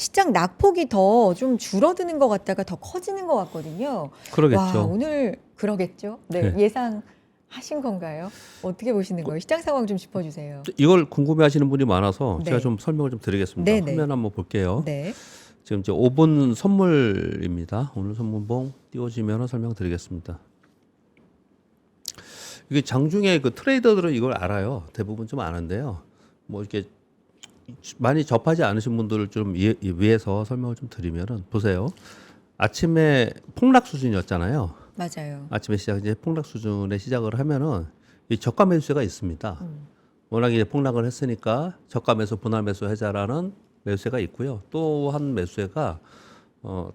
시장 낙폭이 더 좀 줄어드는 것 같다가 더 커지는 것 같거든요. 와, 그러겠죠. 오늘 그러겠죠? 네, 네. 예상하신 건가요? 어떻게 보시는 거예요? 시장 상황 좀 짚어주세요. 이걸 궁금해하시는 분이 많아서 제가 네, 좀 설명을 좀 드리겠습니다. 네, 네, 화면 한번 볼게요. 네, 지금 이제 5분 선물입니다. 오늘 선물봉 띄워지면 설명드리겠습니다. 이게 장중에 그 트레이더들은 이걸 알아요. 대부분 좀 아는데요. 뭐 이렇게 많이 접하지 않으신 분들을 좀 위해서 설명을 좀 드리면은 보세요. 아침에 폭락 수준이었잖아요. 맞아요. 아침에 시작 이제 폭락 수준에 시작을 하면은 이 저가 매수세가 있습니다. 음, 워낙에 이제 폭락을 했으니까 저가 매수 분할 매수 해자라는 매수세가 있고요. 또 한 매수세가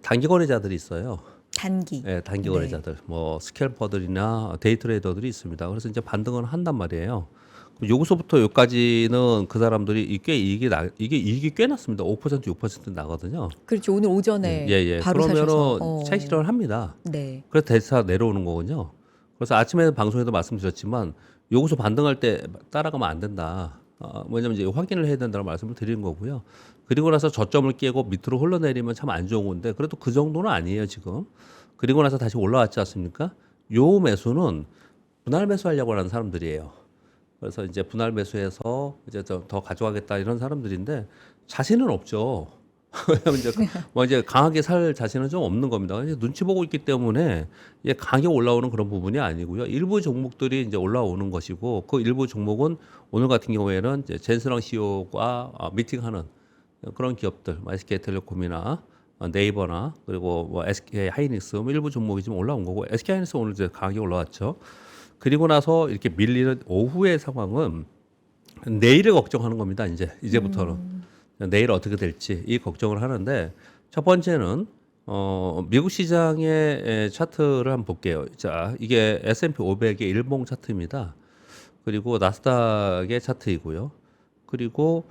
단기 거래자들이 있어요. 단기. 예, 단기 네, 거래자들, 뭐 스캘퍼들이나 데이 트레이더들이 있습니다. 그래서 이제 반등을 한단 말이에요. 그럼 여기서부터 여기까지는 그 사람들이 이게 이익이 꽤 났습니다. 5% 6% 나거든요. 그렇죠. 오늘 예, 오전에 예. 바로 사셔서, 그러면은 차익 실현을 합니다. 네, 그래서 대차 내려오는 거군요. 그래서 아침에 방송에도 말씀드렸지만 여기서 반등할 때 따라가면 안 된다. 왜냐면 이제 확인을 해야 된다는 말씀을 드리는 거고요. 그리고 나서 저점을 깨고 밑으로 흘러내리면 참 안 좋은 건데 그래도 그 정도는 아니에요 지금. 그리고 나서 다시 올라왔지 않습니까? 요 매수는 분할 매수하려고 하는 사람들이에요. 그래서 이제 분할 매수해서 이제 더 가져가겠다 이런 사람들인데 자신은 없죠. 왜냐면 이제 뭐 이제 강하게 살 자신은 좀 없는 겁니다. 이제 눈치 보고 있기 때문에 이게 강하게 올라오는 그런 부분이 아니고요. 일부 종목들이 이제 올라오는 것이고 그 일부 종목은 오늘 같은 경우에는 이제 젠스랑 CEO가 미팅하는 그런 기업들, 뭐 SK텔레콤이나 네이버나 그리고 뭐 SK 하이닉스 뭐 일부 종목이 좀 올라온 거고 SK 하이닉스 오늘 이제 강하게 올라왔죠. 그리고 나서 이렇게 밀리는 오후의 상황은 내일을 걱정하는 겁니다. 이제부터는 내일 어떻게 될지 이 걱정을 하는데 첫 번째는 미국 시장의 차트를 한번 볼게요. 자, 이게 S&P 500의 일봉 차트입니다. 그리고 나스닥의 차트이고요. 그리고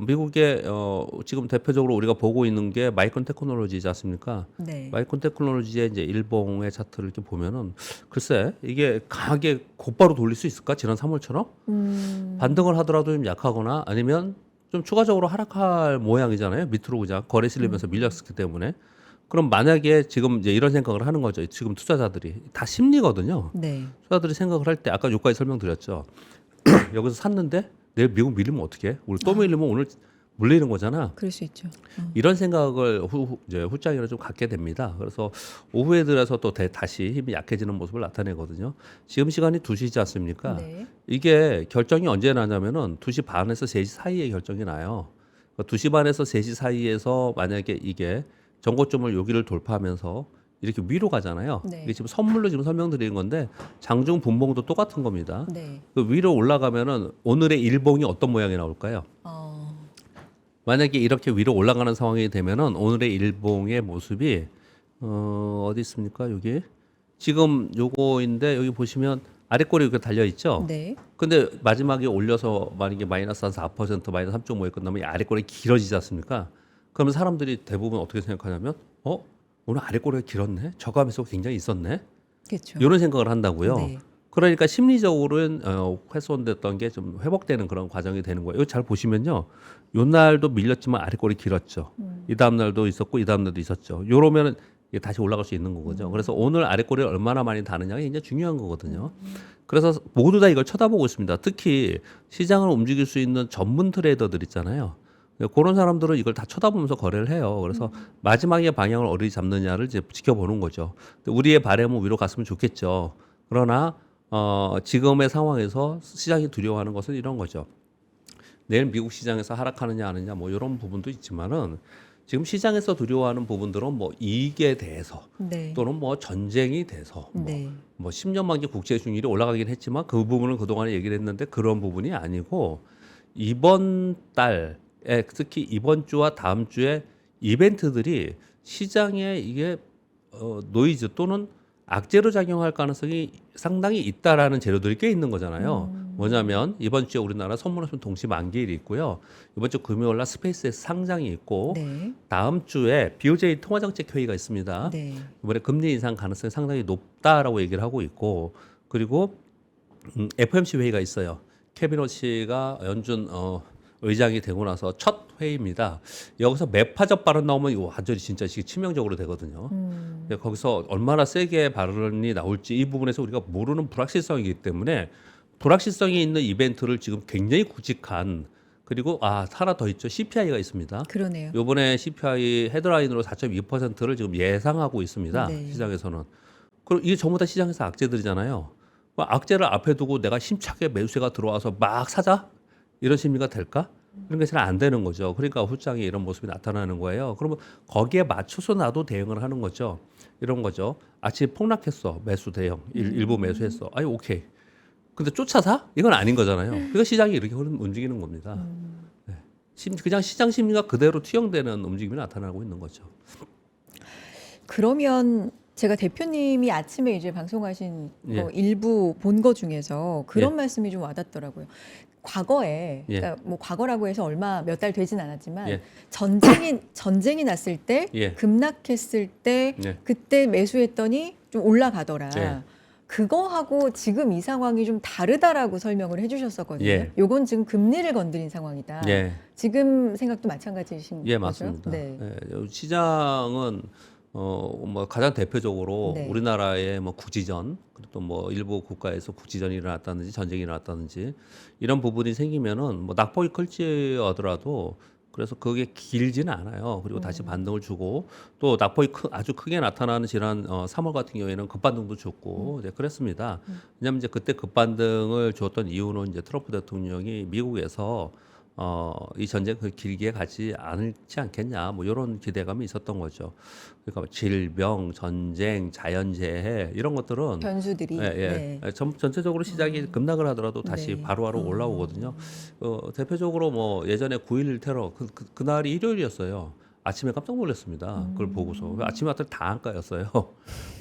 미국의 지금 대표적으로 우리가 보고 있는 게 마이크론 테크놀로지지 않습니까? 네, 마이크론 테크놀로지의 이제 일봉의 차트를 이렇게 보면은 글쎄 이게 강하게 곧바로 돌릴 수 있을까? 지난 3월처럼 반등을 하더라도 좀 약하거나 아니면 좀 추가적으로 하락할 모양이잖아요. 밑으로 그냥 거래 실리면서 밀렸기 때문에. 그럼 만약에 지금 이제 이런 생각을 하는 거죠. 지금 투자자들이 다 심리거든요. 네, 투자들이 생각을 할 때 아까 여기까지 설명드렸죠. 여기서 샀는데 내일 미국 밀리면 어떻게? 우리 또 밀리면 오늘 물리는 거잖아. 그럴 수 있죠. 이런 생각을 이제 후장이라 좀 갖게 됩니다. 그래서 오후에 들어서 또 다시 힘이 약해지는 모습을 나타내거든요. 지금 시간이 2시지 않습니까? 네, 이게 결정이 언제 나냐면은 2시 반에서 3시 사이에 결정이 나요. 2시 반에서 3시 사이에서 만약에 이게 전고점을 여기를 돌파하면서 이렇게 위로 가잖아요. 네. 이게 지금 선물로 지금 설명드리는 건데 장중 분봉도 똑같은 겁니다. 네. 그 위로 올라가면은 오늘의 일봉이 어떤 모양이 나올까요? 어, 만약에 이렇게 위로 올라가는 상황이 되면은 오늘의 일봉의 모습이 어디 있습니까? 여기 지금 요거인데 여기 보시면 아래 꼬리 이렇게 달려 있죠. 네. 근데 마지막에 올려서 만약에 마이너스 한 4% 마이너스 3.5에 끝나면 이 아래 꼬리 길어지지 않습니까? 그러면 사람들이 대부분 어떻게 생각하냐면 오늘 아래 꼬리가 길었네. 저가 매수가 굉장히 있었네. 그렇죠. 이런 생각을 한다고요. 네. 그러니까 심리적으로는 훼손됐던 게 좀 회복되는 그런 과정이 되는 거예요. 이거 잘 보시면요. 요 날도 밀렸지만 아래 꼬리 길었죠. 이 다음 날도 있었고 이 다음 날도 있었죠. 요러면은 이게 다시 올라갈 수 있는 거죠. 그래서 오늘 아래 꼬리를 얼마나 많이 다느냐가 굉장히 중요한 거거든요. 그래서 모두 다 이걸 쳐다보고 있습니다. 특히 시장을 움직일 수 있는 전문 트레이더들 있잖아요. 그런 사람들은 이걸 다 쳐다보면서 거래를 해요. 그래서 마지막에 방향을 어디 잡느냐를 이제 지켜보는 거죠. 우리의 바람은 위로 갔으면 좋겠죠. 그러나 지금의 상황에서 시장이 두려워하는 것은 이런 거죠. 내일 미국 시장에서 하락하느냐 아느냐 뭐 이런 부분도 있지만은 지금 시장에서 두려워하는 부분들은 뭐 이익에 대해서 네. 또는 뭐 전쟁이 돼서 네. 뭐 10년 만기 국채 수익률이 올라가긴 했지만 그 부분은 그동안에 얘기를 했는데 그런 부분이 아니고 이번 달에 특히 이번 주와 다음 주에 이벤트들이 시장에 이게 노이즈 또는 악재로 작용할 가능성이 상당히 있다라는 재료들이 꽤 있는 거잖아요. 뭐냐면 이번 주에 우리나라 선물옵션 동시 만기일이 있고요. 이번 주 금요일 날 스페이스X 상장이 있고 네. 다음 주에 BOJ 통화정책 회의가 있습니다. 네. 이번에 금리 인상 가능성이 상당히 높다라고 얘기를 하고 있고 그리고 FOMC 회의가 있어요. 케빈 오씨가 연준 의장이 되고 나서 첫 회의입니다. 여기서 매파적 발언 나오면 이거 완전히 진짜 치명적으로 되거든요. 근데 거기서 얼마나 세게 발언이 나올지 이 부분에서 우리가 모르는 불확실성이기 때문에 불확실성이 있는 이벤트를 지금 굉장히 굵직한 그리고 하나 더 있죠. CPI가 있습니다. 그러네요. 요번에 CPI 헤드라인으로 4.2%를 지금 예상하고 있습니다. 네. 시장에서는. 그리고 이게 전부 다 시장에서 악재들이잖아요. 악재를 앞에 두고 내가 힘차게 매수세가 들어와서 막 사자? 이런 심리가 될까? 이런 게 잘 안 되는 거죠. 그러니까 후장에 이런 모습이 나타나는 거예요. 그러면 거기에 맞춰서 나도 대응을 하는 거죠. 이런 거죠. 아침에 폭락했어. 매수 대응. 일부 매수했어. 아니 오케이. 근데 쫓아사? 이건 아닌 거잖아요. 그러니까 시장이 이렇게 움직이는 겁니다. 네. 그냥 시장 심리가 그대로 투영되는 움직임이 나타나고 있는 거죠. 그러면 제가 대표님이 아침에 이제 방송하신 예. 거 일부 본 거 중에서 그런 예. 말씀이 좀 와닿더라고요. 과거에 예. 그러니까 뭐 과거라고 해서 얼마 몇 달 되진 않았지만 예. 전쟁이 났을 때 예. 급락했을 때 예. 그때 매수했더니 좀 올라가더라. 예. 그거하고 지금 이 상황이 좀 다르다라고 설명을 해주셨었거든요. 예. 요건 지금 금리를 건드린 상황이다. 예. 지금 생각도 마찬가지신 예, 거죠? 맞습니다. 네. 예, 시장은 뭐 가장 대표적으로 네. 우리나라의 뭐 국지전, 그리고 또 뭐 일부 국가에서 국지전이 일어났다든지 전쟁이 일어났다든지 이런 부분이 생기면은 뭐 낙폭이 클지 하더라도 그래서 그게 길지는 않아요. 그리고 다시 반등을 주고 또 낙폭이 아주 크게 나타나는 지난 3월 같은 경우에는 급반등도 줬고 이제 그랬습니다. 왜냐하면 이제 그때 급반등을 줬던 이유는 이제 트럼프 대통령이 미국에서 이 전쟁 그 길게 가지 않지 않겠냐 뭐 이런 기대감이 있었던 거죠. 그러니까 뭐 질병, 전쟁, 자연재해 이런 것들은 변수들이. 네. 전체적으로 시장이 급락을 하더라도 다시 네. 바로바로 올라오거든요. 대표적으로 뭐 예전에 9.11 테러 그날이 일요일이었어요. 아침에 깜짝 놀랐습니다. 그걸 보고서 아침에 왔더니 다 한가였어요.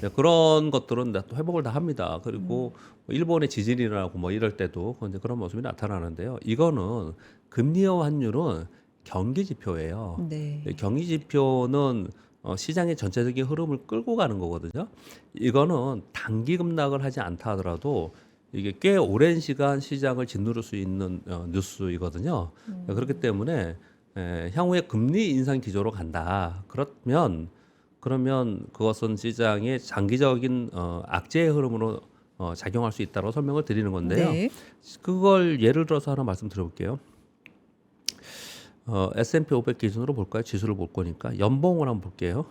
네, 그런 것들은 또 회복을 다 합니다. 그리고 뭐 일본의 지진이 일어나고 뭐 이럴 때도 이제 그런 모습이 나타나는데요. 이거는 금리와 환율은 경기 지표예요. 네. 경기 지표는 시장의 전체적인 흐름을 끌고 가는 거거든요. 이거는 단기 급락을 하지 않다 하더라도 이게 꽤 오랜 시간 시장을 짓누를 수 있는 뉴스이거든요. 그렇기 때문에 향후에 금리 인상 기조로 간다. 그러면 그것은 시장의 장기적인 악재의 흐름으로 작용할 수 있다고 설명을 드리는 건데요. 네. 그걸 예를 들어서 하나 말씀드려볼게요. S&P 500 기준으로 볼까요? 지수를 볼 거니까 연봉을 한번 볼게요.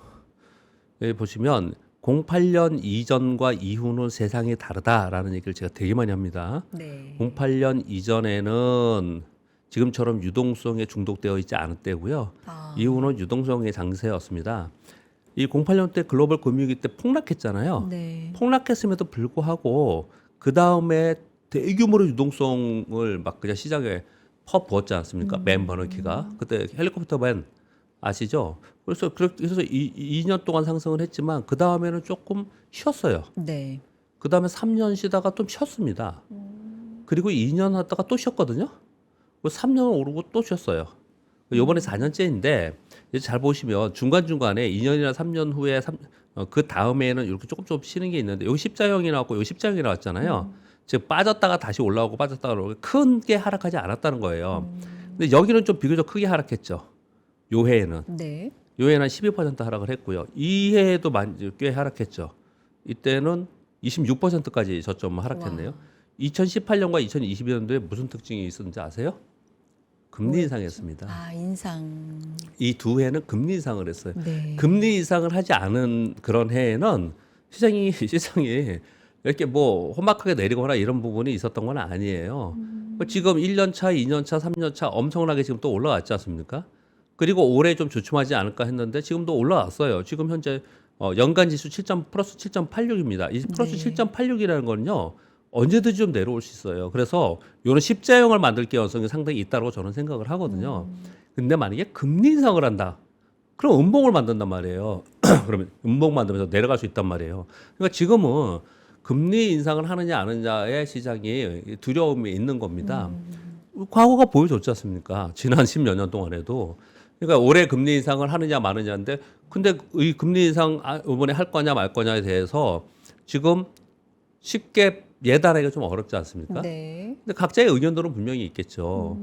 여기 보시면 08년 이전과 이후는 세상이 다르다라는 얘기를 제가 되게 많이 합니다. 네. 08년 이전에는 지금처럼 유동성에 중독되어 있지 않을 때고요. 이후는 유동성의 장세였습니다. 이 08년 때 글로벌 금융위기 때 폭락했잖아요. 네. 폭락했음에도 불구하고 그 다음에 대규모로 유동성을 막 그냥 시장에 퍼부었지 않습니까? 맨 버너키가 그때 헬리콥터 맨 아시죠? 그래서 2년 동안 상승을 했지만 그 다음에는 조금 쉬었어요. 네. 그 다음에 3년 쉬다가 좀 쉬었습니다. 그리고 2년 하다가 또 쉬었거든요. 3년 오르고 또 쉬었어요. 요번에 4년째인데 이제 잘 보시면 중간중간에 2년이나 3년 후에 그 다음에는 이렇게 조금 쉬는 게 있는데 여기 십자형이 나왔고 여기 십자형이 나왔잖아요. 즉 빠졌다가 다시 올라오고 빠졌다가 올라오고 크게 하락하지 않았다는 거예요. 근데 여기는 좀 비교적 크게 하락했죠. 요 해에는. 네. 요 해는 12% 하락을 했고요. 이 해에도 꽤 하락했죠. 이때는 26%까지 저점 하락했네요. 와. 2018년과 2022년도에 무슨 특징이 있었는지 아세요? 금리 인상했습니다. 인상. 이 두 해는 금리 인상을 했어요. 네. 금리 인상을 하지 않은 그런 해에는 시장이 이렇게 뭐 험악하게 내리거나 이런 부분이 있었던 건 아니에요. 지금 1년 차, 2년 차, 3년 차 엄청나게 지금 또 올라왔지 않습니까? 그리고 올해 좀 주춤하지 않을까 했는데 지금도 올라왔어요. 지금 현재 연간 지수 플러스 7.86입니다. 이 플러스 네. 7.86이라는 거는요. 언제든지 좀 내려올 수 있어요. 그래서 이런 십자형을 만들 가능성이 상당히 있다고 저는 생각을 하거든요. 근데 만약에 금리 인상을 한다. 그럼 음봉을 만든단 말이에요. 그러면 음봉 만들면서 내려갈 수 있단 말이에요. 그러니까 지금은 금리 인상을 하느냐 안 하느냐의 시장이 두려움이 있는 겁니다. 과거가 보여줬지 않습니까? 지난 10여 년 동안에도. 그러니까 올해 금리 인상을 하느냐 마느냐인데 근데 이 금리 인상 이번에 할 거냐 말 거냐에 대해서 지금 쉽게 예단하기가 좀 어렵지 않습니까? 네. 근데 각자의 의견들은 분명히 있겠죠.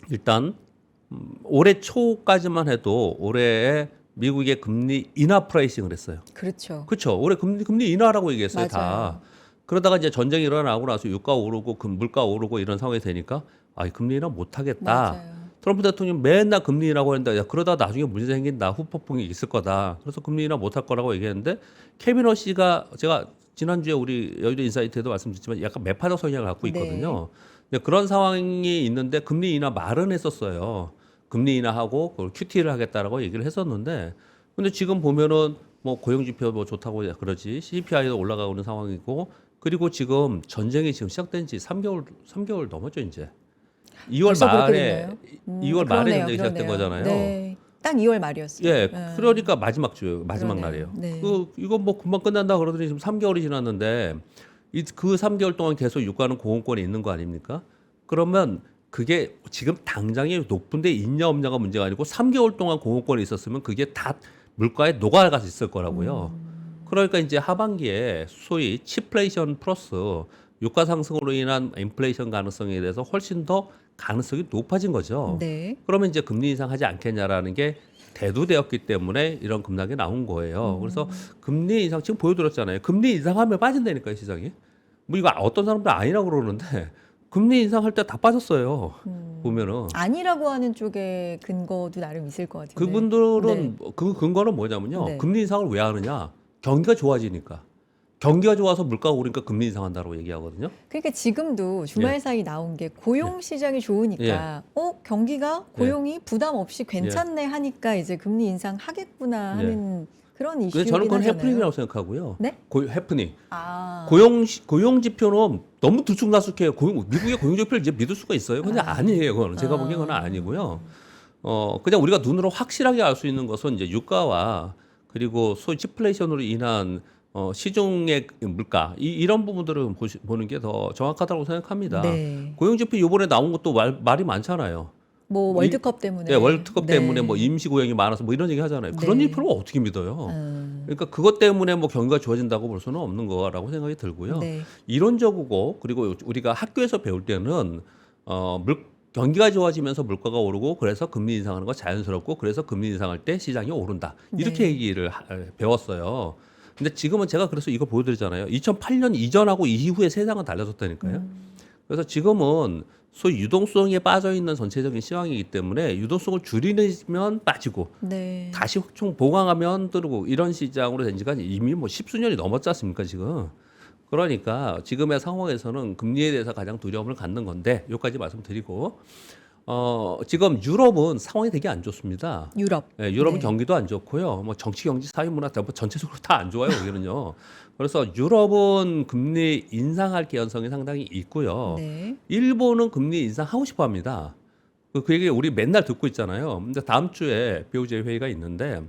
일단 올해 초까지만 해도 올해에 미국의 금리 인하 프라이싱을 했어요. 그렇죠. 그렇죠. 올해 금리 인하라고 얘기했어요. 다. 맞아요. 그러다가 이제 전쟁이 일어나고 나서 유가 오르고 물가 오르고 이런 상황이 되니까 아, 금리 인하 못 하겠다. 맞아요. 트럼프 대통령 맨날 금리 인하고 했는데 야, 그러다 나중에 문제 생긴다. 후폭풍이 있을 거다. 그래서 금리 인하 못 할 거라고 얘기했는데 케빈 씨가 제가 지난주에 우리 여의도 인사이트에도 말씀드렸지만 약간 매파적 성향을 갖고 있거든요. 근데 그런 상황이 있는데 금리 인하 말은 했었어요. 금리 인하하고 그걸 QT를 하겠다라고 얘기를 했었는데 근데 지금 보면은 뭐 고용 지표 뭐 좋다고 그러지 CPI도 올라가고 있는 상황이고 그리고 지금 전쟁이 지금 시작된 지 3개월 넘었죠, 이제. 2월 벌써 그렇게 말에 됐나요? 2월 말에 그러네요, 전쟁이 시작된 그러네요. 거잖아요. 네. 딱 2월 말이었어요. 예, 네. 그러니까 마지막 주, 마지막 그러네요. 날이에요. 네. 이거 뭐 금방 끝난다 그러더니 지금 3개월이 지났는데 그 3개월 동안 계속 유가는 고공권에 있는 거 아닙니까? 그러면 그게 지금 당장에 높은데 있냐 없냐가 문제가 아니고 3개월 동안 고공권에 있었으면 그게 다 물가에 녹아가서 있을 거라고요. 그러니까 이제 하반기에 소위 치플레이션 플러스 유가 상승으로 인한 인플레이션 가능성에 대해서 훨씬 더 가능성이 높아진 거죠. 네. 그러면 이제 금리 인상하지 않겠냐라는 게 대두되었기 때문에 이런 급락이 나온 거예요. 그래서 금리 인상 지금 보여드렸잖아요. 금리 인상하면 빠진다니까요, 시장이. 뭐 이거 어떤 사람들 아니라고 그러는데 금리 인상할 때 다 빠졌어요. 보면은 아니라고 하는 쪽에 근거도 나름 있을 것 같은데. 그분들은 그 근거는 뭐냐면요. 네. 금리 인상을 왜 하느냐? 경기가 좋아지니까. 경기가 좋아서 물가가 오르니까 금리 인상한다고 얘기하거든요. 그러니까 지금도 주말 사이 나온 게 고용 시장이 좋으니까 경기가 고용이 부담 없이 괜찮네 하니까 이제 금리 인상 하겠구나 하는 그런 근데 이슈긴 저는 그건 하잖아요. 해프닝이라고 생각하고요. 네? 해프닝. 아. 고용 지표는 너무 들쑥날쑥해요. 미국의 고용 지표를 이제 믿을 수가 있어요. 근데 아니에요. 그거는 제가 보기엔 그건 아니고요. 그냥 우리가 눈으로 확실하게 알 수 있는 것은 이제 유가와 그리고 소위 치플레이션으로 인한 시중의 물가 이런 부분들을 보는 게 더 정확하다고 생각합니다. 네. 고용 지표 이번에 나온 것도 말이 많잖아요. 뭐 월드컵 때문에. 네, 월드컵 네. 때문에 뭐 임시 고용이 많아서 뭐 이런 얘기 하잖아요. 그런 네. 일표를 어떻게 믿어요? 그러니까 그것 때문에 뭐 경기가 좋아진다고 볼 수는 없는 거라고 생각이 들고요. 네. 이론적이고 그리고 우리가 학교에서 배울 때는 경기가 좋아지면서 물가가 오르고 그래서 금리 인상하는 거 자연스럽고 그래서 금리 인상할 때 시장이 오른다. 이렇게 네. 얘기를 배웠어요. 근데 지금은 제가 그래서 이거 보여드리잖아요. 2008년 이전하고 이후에 세상은 달라졌다니까요. 그래서 지금은 소위 유동성에 빠져 있는 전체적인 시황이기 때문에 유동성을 줄이면 빠지고 네. 다시 확충 보강하면 뜨고 이런 시장으로 된 지가 이미 뭐 십수년이 넘었지 않습니까 지금. 그러니까 지금의 상황에서는 금리에 대해서 가장 두려움을 갖는 건데 여기까지 말씀드리고 지금 유럽은 상황이 되게 안 좋습니다. 유럽. 네, 유럽은 네. 경기도 안 좋고요. 뭐 정치, 경제, 사회, 문화 전체적으로 다 안 좋아요. 여기는요. 그래서 유럽은 금리 인상할 개연성이 상당히 있고요. 네. 일본은 금리 인상하고 싶어 합니다. 그 얘기 우리 맨날 듣고 있잖아요. 근데 다음 주에 BOJ 회의가 있는데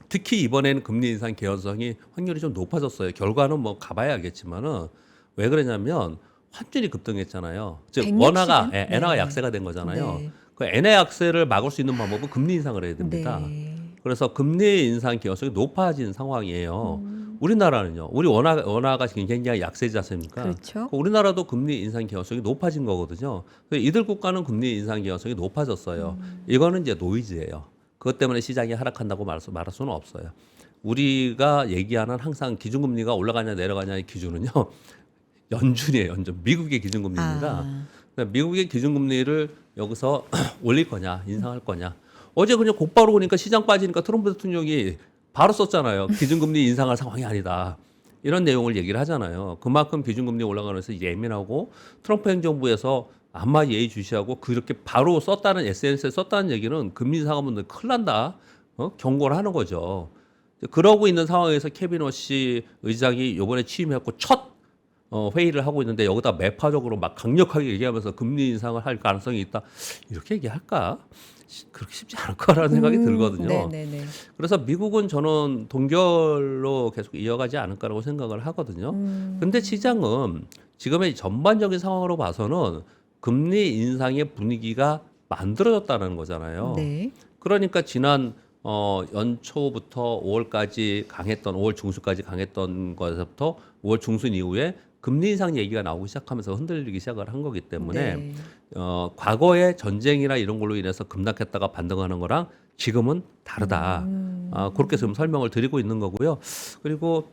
특히 이번에는 금리 인상 개연성이 확률이 좀 높아졌어요. 결과는 뭐 가봐야 알겠지만은 왜 그러냐면 환율이 급등했잖아요. 즉 160엔? 원화가 네. 엔화가 약세가 된 거잖아요. 네. 그 엔화 약세를 막을 수 있는 방법은 금리 인상을 해야 됩니다. 네. 그래서 금리 인상 개연성이 높아진 상황이에요. 우리나라는요. 우리 원화가 굉장히 약세지 않습니까? 그렇죠. 우리나라도 금리 인상 개연성이 높아진 거거든요. 그래서 이들 국가는 금리 인상 개연성이 높아졌어요. 이거는 이제 노이즈예요. 그것 때문에 시장이 하락한다고 말할 수는 없어요. 우리가 얘기하는 항상 기준금리가 올라가냐 내려가냐의 기준은요. 연준이에요. 연준. 미국의 기준금리입니다. 미국의 기준금리를 여기서 올릴 거냐 인상할 거냐. 어제 그냥 곧바로 오니까 시장 빠지니까 트럼프 대통령이 바로 썼잖아요. 기준금리 인상할 상황이 아니다. 이런 내용을 얘기를 하잖아요. 그만큼 기준금리 올라가면서 예민하고 트럼프 행정부에서 아마 예의주시하고 그렇게 바로 썼다는 SNS에 썼다는 얘기는 금리 인상하면 큰일 난다. 경고를 하는 거죠. 그러고 있는 상황에서 케빈 워시 의장이 이번에 취임했고 첫 회의를 하고 있는데 여기다 매파적으로 막 강력하게 얘기하면서 금리 인상을 할 가능성이 있다. 이렇게 얘기할까? 그렇게 쉽지 않을 거라는 생각이 들거든요. 네네네. 그래서 미국은 저는 동결로 계속 이어가지 않을 거라고 생각을 하거든요. 근데 시장은 지금의 전반적인 상황으로 봐서는 금리 인상의 분위기가 만들어졌다는 거잖아요. 네. 그러니까 지난 연초부터 5월까지 강했던 5월 중순까지 강했던 것에서부터 5월 중순 이후에 금리 인상 얘기가 나오기 시작하면서 흔들리기 시작을 한 거기 때문에 네. 과거의 전쟁이나 이런 걸로 인해서 급락했다가 반등하는 거랑 지금은 다르다. 그렇게 지금 설명을 드리고 있는 거고요. 그리고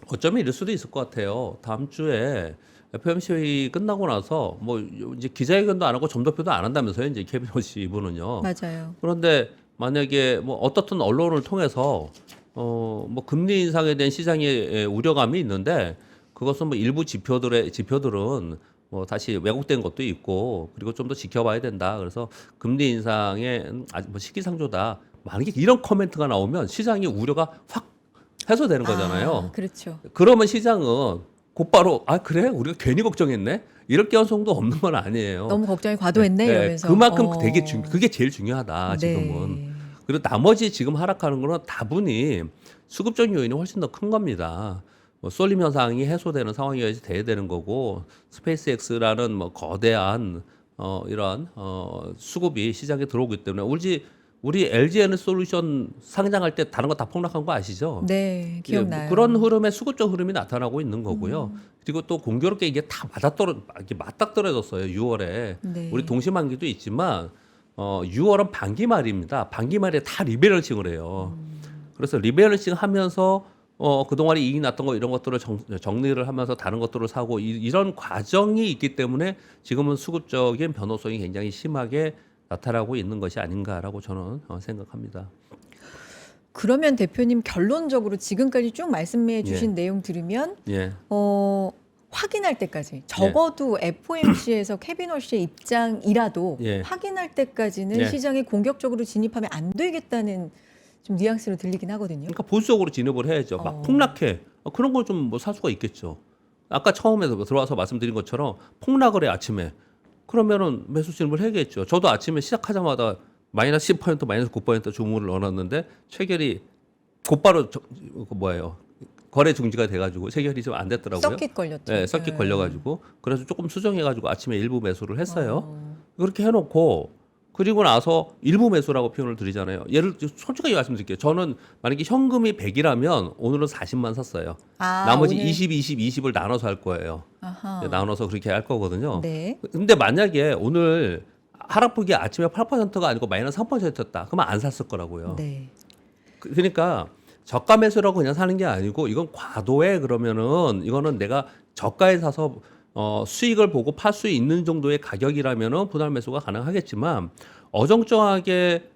어쩌면 이럴 수도 있을 것 같아요. 다음 주에 FOMC 회의 끝나고 나서 뭐 이제 기자회견도 안 하고 점도표도 안 한다면서요. 이제 케빈 호시 이분은요. 맞아요. 그런데 만약에 뭐 어떻든 언론을 통해서 뭐 금리 인상에 대한 시장의 우려감이 있는데 그것은 뭐 일부 지표들은 뭐 다시 왜곡된 것도 있고 그리고 좀 더 지켜봐야 된다. 그래서 금리 인상의 아직 뭐 시기상조다. 만약에 이런 코멘트가 나오면 시장의 우려가 확 해소되는 거잖아요. 그렇죠. 그러면 시장은 곧바로 아 그래 우리가 괜히 걱정했네 이럴 가능성도 없는 건 아니에요. 너무 걱정이 과도했네 이러면서. 그만큼 그게 제일 중요하다 지금은. 네. 그리고 나머지 지금 하락하는 거는 다분히 수급적 요인이 훨씬 더 큰 겁니다. 뭐 쏠림 현상이 해소되는 상황이 돼야 되는 거고 스페이스X라는 뭐 거대한 이런 수급이 시장에 들어오기 때문에 우리 LG 에너솔루션 상장할 때 다른 거 다 폭락한 거 아시죠? 네, 기억나요. 그런 흐름에 수급적 흐름이 나타나고 있는 거고요. 그리고 또 공교롭게 이게 다 이게 맞닥뜨려졌어요. 6월에 네. 우리 동시만기도 있지만 6월은 반기 말입니다. 반기 말에 다 리밸런싱을 해요. 그래서 리밸런싱 하면서 그동안에 이익 났던 거 이런 것들을 정리를 하면서 다른 것들을 사고 이런 과정이 있기 때문에 지금은 수급적인 변호성이 굉장히 심하게 나타나고 있는 것이 아닌가라고 저는 생각합니다. 그러면 대표님 결론적으로 지금까지 쭉 말씀해 주신 내용 들으면 예. 확인할 때까지 적어도 FOMC에서 케빈 워시의 입장이라도 예. 확인할 때까지는 예. 시장에 공격적으로 진입하면 안 되겠다는 좀 뉘앙스로 들리긴 하거든요. 그러니까 보수적으로 진입을 해야죠. 막 폭락해. 그런 걸 좀 뭐 살 수가 있겠죠. 아까 처음에 들어와서 말씀드린 것처럼 폭락을 해 아침에. 그러면은 매수 진입을 해야겠죠. 저도 아침에 시작하자마자 마이너스 10% 마이너스 9% 주문을 넣어놨는데 체결이 곧바로 거래 중지가 돼가지고 체결이 좀 안 됐더라고요. 서킷 걸렸죠. 네, 서킷 걸려가지고 그래서 조금 수정해가지고 아침에 일부 매수를 했어요. 그렇게 해놓고 그리고 나서 일부 매수라고 표현을 드리잖아요. 솔직하게 말씀드릴게요. 저는 만약에 현금이 100이라면 오늘은 40만 샀어요. 나머지 오늘. 20을 나눠서 할 거예요. 아하. 나눠서 그렇게 할 거거든요. 네. 근데 만약에 오늘 하락폭이 아침에 8%가 아니고 마이너스 3%였다. 그러면 안 샀을 거라고요. 네. 그러니까 저가 매수라고 그냥 사는 게 아니고 이건 과도해 그러면은 이거는 내가 저가에 사서 수익을 보고 팔 수 있는 정도의 가격이라면은 분할 매수가 가능하겠지만 어정쩡하게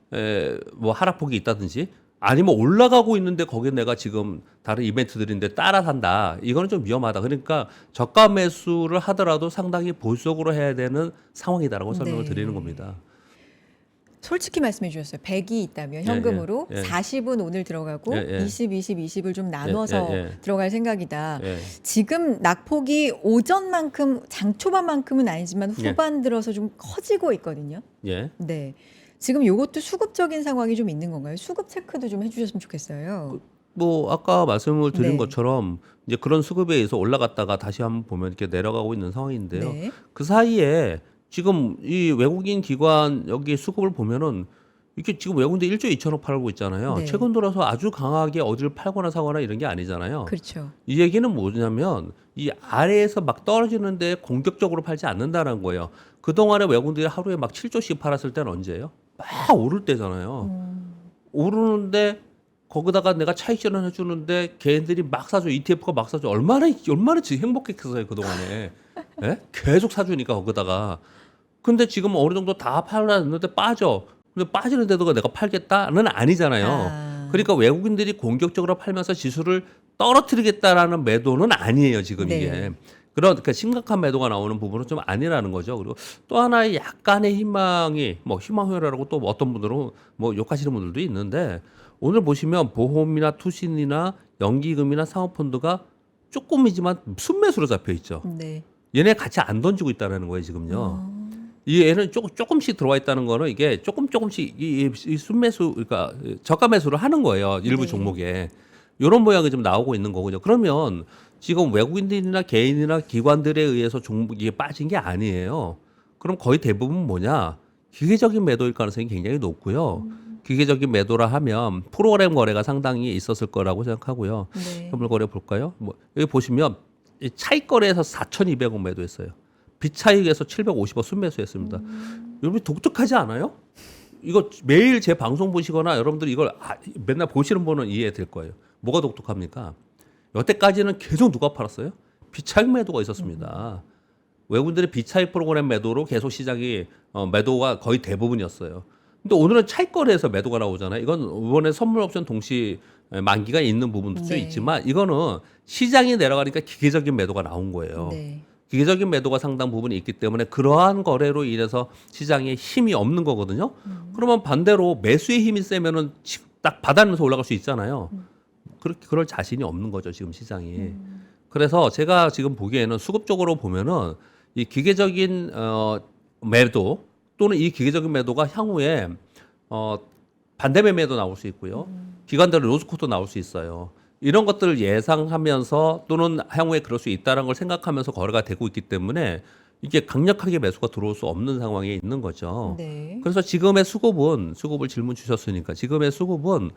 뭐 하락폭이 있다든지 아니면 올라가고 있는데 거기에 내가 지금 다른 이벤트들인데 따라 산다. 이거는 좀 위험하다. 그러니까 저가 매수를 하더라도 상당히 보수적으로 해야 되는 상황이다라고 설명을 드리는 겁니다. 솔직히 말씀해 주셨어요. 100이 있다면 현금으로 예. 40은 오늘 들어가고 예. 20을 좀 나눠서 예. 들어갈 생각이다. 예. 지금 낙폭이 오전만큼 장 초반만큼은 아니지만 후반 들어서 좀 커지고 있거든요. 예. 네. 지금 이것도 수급적인 상황이 좀 있는 건가요? 수급 체크도 좀 해주셨으면 좋겠어요. 뭐 아까 말씀을 드린 네. 것처럼 이제 그런 수급에 의해서 올라갔다가 다시 한번 보면 이렇게 내려가고 있는 상황인데요. 네. 그 사이에 지금 이 외국인 기관 여기 수급을 보면은 이게 지금 외국인들 1조 2천억 팔고 있잖아요. 네. 최근 들어서 아주 강하게 어디를 팔거나 사거나 이런 게 아니잖아요. 그렇죠. 이 얘기는 뭐냐면 이 아래에서 막 떨어지는데 공격적으로 팔지 않는다는 거예요. 그동안에 외국인들이 하루에 막 7조씩 팔았을 때는 언제예요? 막 오를 때잖아요. 오르는데 거기다가 내가 차익 실현 해주는데 걔네들이 막 사줘. ETF가 막 사줘. 얼마나 지금 행복했겠어요 그동안에. 예? 계속 사주니까 거기다가. 근데 지금 어느 정도 다 팔았는데 빠져. 근데 빠지는데도 내가 팔겠다는 아니잖아요. 그러니까 외국인들이 공격적으로 팔면서 지수를 떨어뜨리겠다라는 매도는 아니에요 지금 네. 이게. 그러니까 심각한 매도가 나오는 부분은 좀 아니라는 거죠. 그리고 또 하나의 약간의 희망이 뭐 희망회로라고 또 어떤 분들은 뭐 욕하시는 분들도 있는데 오늘 보시면 보험이나 투신이나 연기금이나 사모펀드가 조금이지만 순매수로 잡혀 있죠. 네. 얘네 같이 안 던지고 있다는 거예요 지금요. 이 얘는 조금씩 들어와 있다는 거는 이게 조금씩 이 순매수 그러니까 저가 매수를 하는 거예요 일부 네. 종목에. 이런 모양이 좀 나오고 있는 거군요. 그러면 지금 외국인들이나 개인이나 기관들에 의해서 종목이 빠진 게 아니에요. 그럼 거의 대부분 뭐냐? 기계적인 매도일 가능성이 굉장히 높고요. 기계적인 매도라 하면 프로그램 거래가 상당히 있었을 거라고 생각하고요. 네. 현물 거래 볼까요? 뭐 여기 보시면 이 차익 거래에서 4,200억 매도했어요. 비차익에서 750원 순매수했습니다. 여러분 독특하지 않아요? 이거 매일 제 방송 보시거나 여러분들 이걸 맨날 보시는 분은 이해될 거예요. 뭐가 독특합니까? 여태까지는 계속 누가 팔았어요? 비차익 매도가 있었습니다. 외국인들의 비차익 프로그램 매도로 계속 시장이 매도가 거의 대부분이었어요. 근데 오늘은 차익거래에서 매도가 나오잖아요. 이건 이번에 선물 옵션 동시 만기가 있는 부분도 좀 네. 있지만 이거는 시장이 내려가니까 기계적인 매도가 나온 거예요. 네. 기계적인 매도가 상당 부분이 있기 때문에 그러한 거래로 인해서 시장에 힘이 없는 거거든요. 그러면 반대로 매수의 힘이 세면은 딱 받아내면서 올라갈 수 있잖아요. 그렇게 그럴 자신이 없는 거죠, 지금 시장이. 그래서 제가 지금 보기에는 수급적으로 보면은 이 기계적인 매도 또는 이 기계적인 매도가 향후에 반대 매매도 나올 수 있고요. 기관들의 로스코도 나올 수 있어요. 이런 것들을 예상하면서 또는 향후에 그럴 수 있다는 걸 생각하면서 거래가 되고 있기 때문에 이게 강력하게 매수가 들어올 수 없는 상황에 있는 거죠. 네. 그래서 지금의 수급을 질문 주셨으니까 지금의 수급은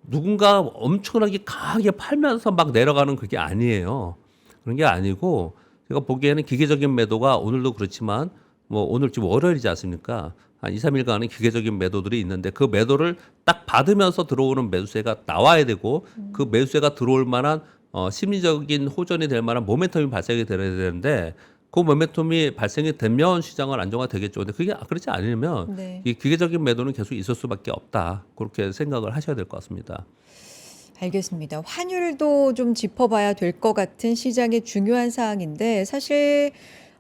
누군가 엄청나게 강하게 팔면서 막 내려가는 그게 아니에요. 그런 게 아니고 제가 보기에는 기계적인 매도가 오늘도 그렇지만 뭐 오늘 지금 월요일이지 않습니까? 한 2, 3일간은 기계적인 매도들이 있는데 그 매도를 딱 받으면서 들어오는 매수세가 나와야 되고 그 매수세가 들어올 만한 심리적인 호전이 될 만한 모멘텀이 발생이 돼야 되는데 그 모멘텀이 발생이 되면 시장은 안정화되겠죠. 근데 그게 그렇지 않으면 네. 이 기계적인 매도는 계속 있을 수밖에 없다. 그렇게 생각을 하셔야 될 것 같습니다. 알겠습니다. 환율도 좀 짚어봐야 될 것 같은 시장의 중요한 사항인데 사실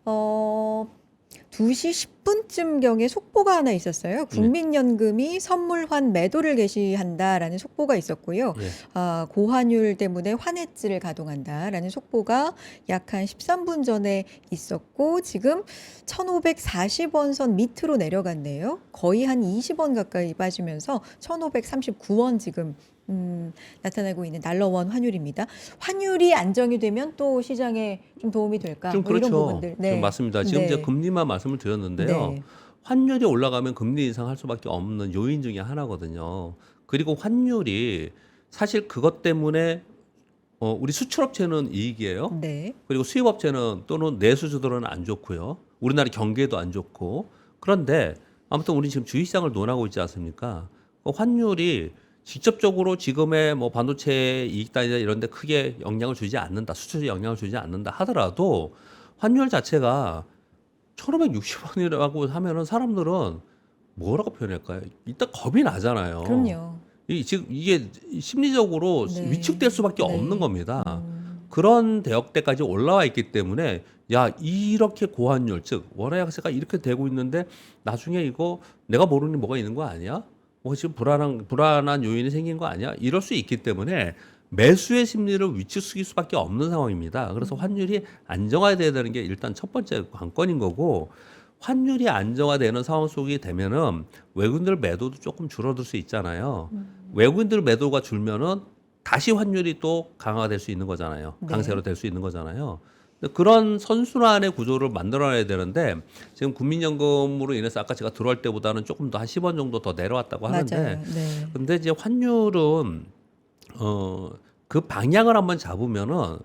2시 10분쯤경에 속보가 하나 있었어요. 국민연금이 선물환 매도를 개시한다라는 속보가 있었고요. 예. 고환율 때문에 환해지를 가동한다라는 속보가 약 한 13분 전에 있었고 지금 1,540원 선 밑으로 내려갔네요. 거의 한 20원 가까이 빠지면서 1,539원 지금 나타나고 있는 달러원 환율입니다. 환율이 안정이 되면 또 시장에 좀 도움이 될까? 좀 뭐 이런 그렇죠. 부분들. 좀 맞습니다. 지금 네. 이제 금리만 말씀을 드렸는데요. 네. 환율이 올라가면 금리 인상할 수밖에 없는 요인 중에 하나거든요. 그리고 환율이 사실 그것 때문에 우리 수출업체는 이익이에요. 네. 그리고 수입업체는 또는 내수주들은 안 좋고요. 우리나라 경기에도 안 좋고. 그런데 아무튼 우리 지금 주식시장을 논하고 있지 않습니까? 환율이 직접적으로 지금의 뭐 반도체 이익단이나 이런 데 크게 영향을 주지 않는다. 수출에 영향을 주지 않는다 하더라도 환율 자체가 1,560원이라고 하면은 사람들은 뭐라고 표현할까요? 일단 겁이 나잖아요. 그럼요. 지금 이게 심리적으로 네. 위축될 수밖에 네. 없는 겁니다. 그런 대역대까지 올라와 있기 때문에 야 이렇게 고환율 즉 원화 약세가 이렇게 되고 있는데 나중에 이거 내가 모르는 뭐가 있는 거 아니야? 뭐 지금 불안한 요인이 생긴 거 아니야? 이럴 수 있기 때문에 매수의 심리를 위축시킬 수밖에 없는 상황입니다. 그래서 환율이 안정화돼야 되는 게 일단 첫 번째 관건인 거고 환율이 안정화되는 상황 속이 되면은 외국인들 매도도 조금 줄어들 수 있잖아요. 외국인들 매도가 줄면은 다시 환율이 또 강화될 수 있는 거잖아요. 네. 강세로 될 수 있는 거잖아요. 그런 선순환의 구조를 만들어내야 되는데 지금 국민연금으로 인해서 아까 제가 들어올 때보다는 조금 더 한 10원 정도 더 내려왔다고 하는데 맞아요. 네. 근데 이제 환율은 그 방향을 한번 잡으면은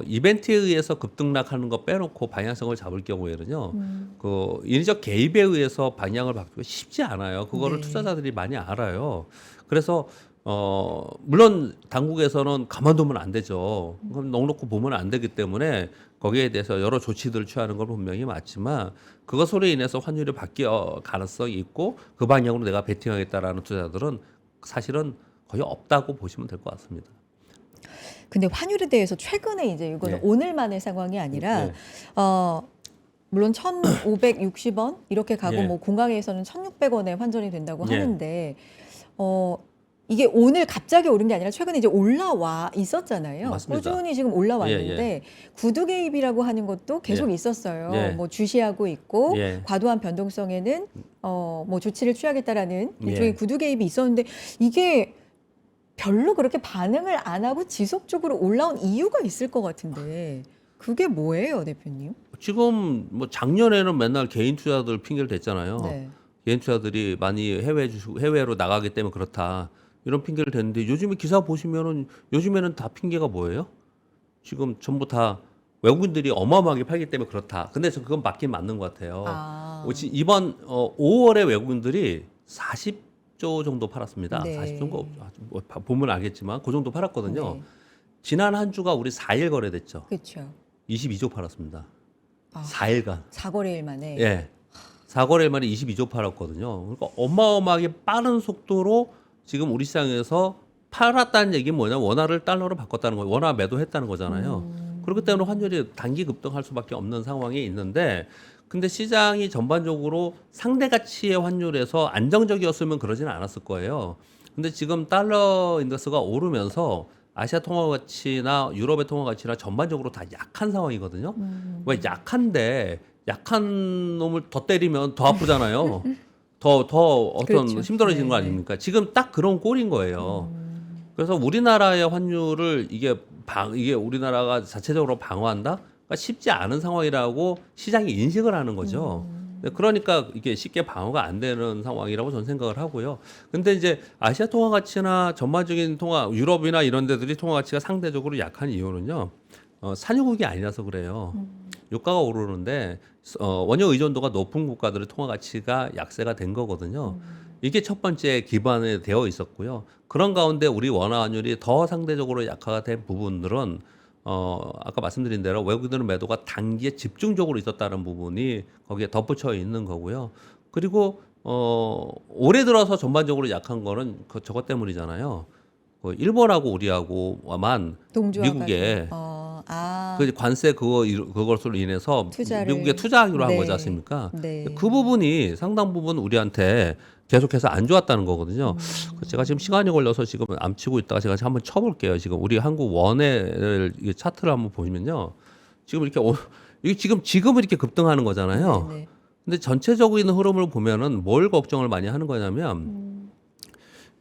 이벤트에 의해서 급등락하는 거 빼놓고 방향성을 잡을 경우에는요, 그 인위적 개입에 의해서 방향을 바꾸기가 쉽지 않아요. 그거를 네. 투자자들이 많이 알아요. 그래서 물론 당국에서는 가만두면 안 되죠. 그럼 넉넉히 보면 안 되기 때문에 거기에 대해서 여러 조치들을 취하는 건 분명히 맞지만 그것으로 인해서 환율이 바뀔 가능성이 있고 그 방향으로 내가 베팅하겠다라는 투자자들은 사실은 거의 없다고 보시면 될 것 같습니다. 근데 환율에 대해서 최근에 이제 이거는 예. 오늘만의 상황이 아니라 예. 물론 1,560원 이렇게 가고 예. 뭐 공항에서는 1,600원에 환전이 된다고 예. 하는데 이게 오늘 갑자기 오른 게 아니라 최근에 이제 올라와 있었잖아요. 맞습니다. 꾸준히 지금 올라왔는데 구두 개입이라고 하는 것도 계속 예. 있었어요. 예. 뭐 주시하고 있고 예. 과도한 변동성에는 뭐 조치를 취하겠다라는 예. 일종의 구두 개입이 있었는데 이게 별로 그렇게 반응을 안 하고 지속적으로 올라온 이유가 있을 것 같은데 그게 뭐예요, 대표님? 지금 뭐 작년에는 맨날 개인 투자들 핑계를 댔잖아요. 네. 개인 투자들이 많이 해외로 나가기 때문에 그렇다. 이런 핑계를 댔는데 요즘에 기사 보시면은 요즘에는 다 핑계가 뭐예요? 지금 전부 다 외국인들이 어마어마하게 팔기 때문에 그렇다. 근데 저 그건 맞긴 맞는 것 같아요. 아. 이번 5월에 외국인들이 40조 정도 팔았습니다. 네. 40 정도 뭐 보면 알겠지만 그 정도 팔았거든요. 네. 지난 한 주가 우리 4일 거래됐죠. 그렇죠. 22조 팔았습니다. 아. 4일간. 사거래일 만에. 예. 4거래일 만에 22조 팔았거든요. 그러니까 어마어마하게 빠른 속도로 지금 우리 시장에서 팔았다는 얘기는 뭐냐? 원화를 달러로 바꿨다는 거예요. 원화 매도했다는 거잖아요. 그렇기 때문에 환율이 단기 급등할 수밖에 없는 상황에 있는데 근데 시장이 전반적으로 상대 가치의 환율에서 안정적이었으면 그러지는 않았을 거예요. 근데 지금 달러 인덱스가 오르면서 아시아 통화 가치나 유럽의 통화 가치나 전반적으로 다 약한 상황이거든요. 왜 약한데 약한 놈을 더 때리면 더 아프잖아요. 더 어떤 그렇죠. 힘들어지는 거 네, 네. 아닙니까? 지금 딱 그런 꼴인 거예요. 그래서 우리나라의 환율을 이게 우리나라가 자체적으로 방어한다? 그러니까 쉽지 않은 상황이라고 시장이 인식을 하는 거죠. 그러니까 이게 쉽게 방어가 안 되는 상황이라고 저는 생각을 하고요. 근데 이제 아시아 통화 가치나 전반적인 통화, 유럽이나 이런 데들이 통화 가치가 상대적으로 약한 이유는요. 산유국이 아니라서 그래요. 유가가 오르는데 원유 의존도가 높은 국가들의 통화 가치가 약세가 된 거거든요. 이게 첫 번째 기반에 되어 있었고요. 그런 가운데 우리 원화 환율이 더 상대적으로 약화가 된 부분들은 아까 말씀드린 대로 외국인들의 매도가 단기에 집중적으로 있었다는 부분이 거기에 덧붙여 있는 거고요. 그리고 올해 들어서 전반적으로 약한 거는 저것 때문이잖아요. 일본하고 우리하고만 동조화가 미국에 아. 그 관세 그것으로 인해서 투자를. 미국에 투자하기로 한 네. 거지 않습니까? 네. 그 부분이 상당 부분 우리한테 계속해서 안 좋았다는 거거든요. 제가 지금 시간이 걸려서 지금 안 치고 있다가 제가 한번 쳐볼게요. 지금 우리 한국 원화를 차트를 한번 보시면요. 지금 이게 지금 이렇게 급등하는 거잖아요. 네, 네. 근데 전체적인 흐름을 보면은 뭘 걱정을 많이 하는 거냐면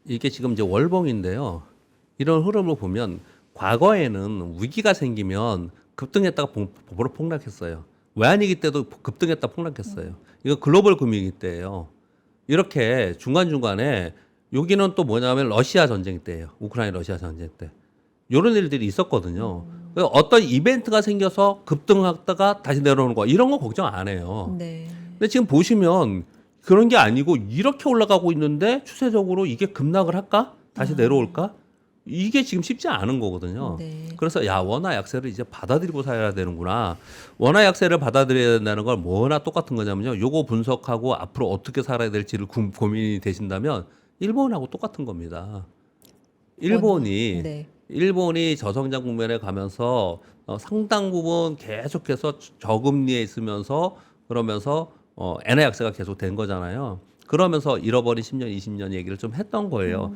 이게 지금 이제 월봉인데요. 이런 흐름을 보면 과거에는 위기가 생기면 급등했다가 보로 폭락했어요. 외환위기 때도 급등했다 폭락했어요. 이거 글로벌 금융위기 때예요. 이렇게 중간중간에 여기는 또 뭐냐면 러시아 전쟁 때예요. 우크라이나 러시아 전쟁 때. 이런 일들이 있었거든요. 그래서 어떤 이벤트가 생겨서 급등하다가 다시 내려오는 거 이런 거 걱정 안 해요. 네. 근데 지금 보시면 그런 게 아니고 이렇게 올라가고 있는데 추세적으로 이게 급락을 할까? 다시 내려올까? 이게 지금 쉽지 않은 거거든요. 네. 그래서 원화 약세를 이제 받아들이고 살아야 되는구나. 원화 약세를 받아들여야 된다는 건 뭐나 똑같은 거냐면요. 요거 분석하고 앞으로 어떻게 살아야 될지를 고민이 되신다면 일본하고 똑같은 겁니다. 일본이 네. 일본이 저성장 국면에 가면서 상당 부분 계속해서 저금리에 있으면서 그러면서 엔화 약세가 계속 된 거잖아요. 그러면서 잃어버린 10년, 20년 얘기를 좀 했던 거예요.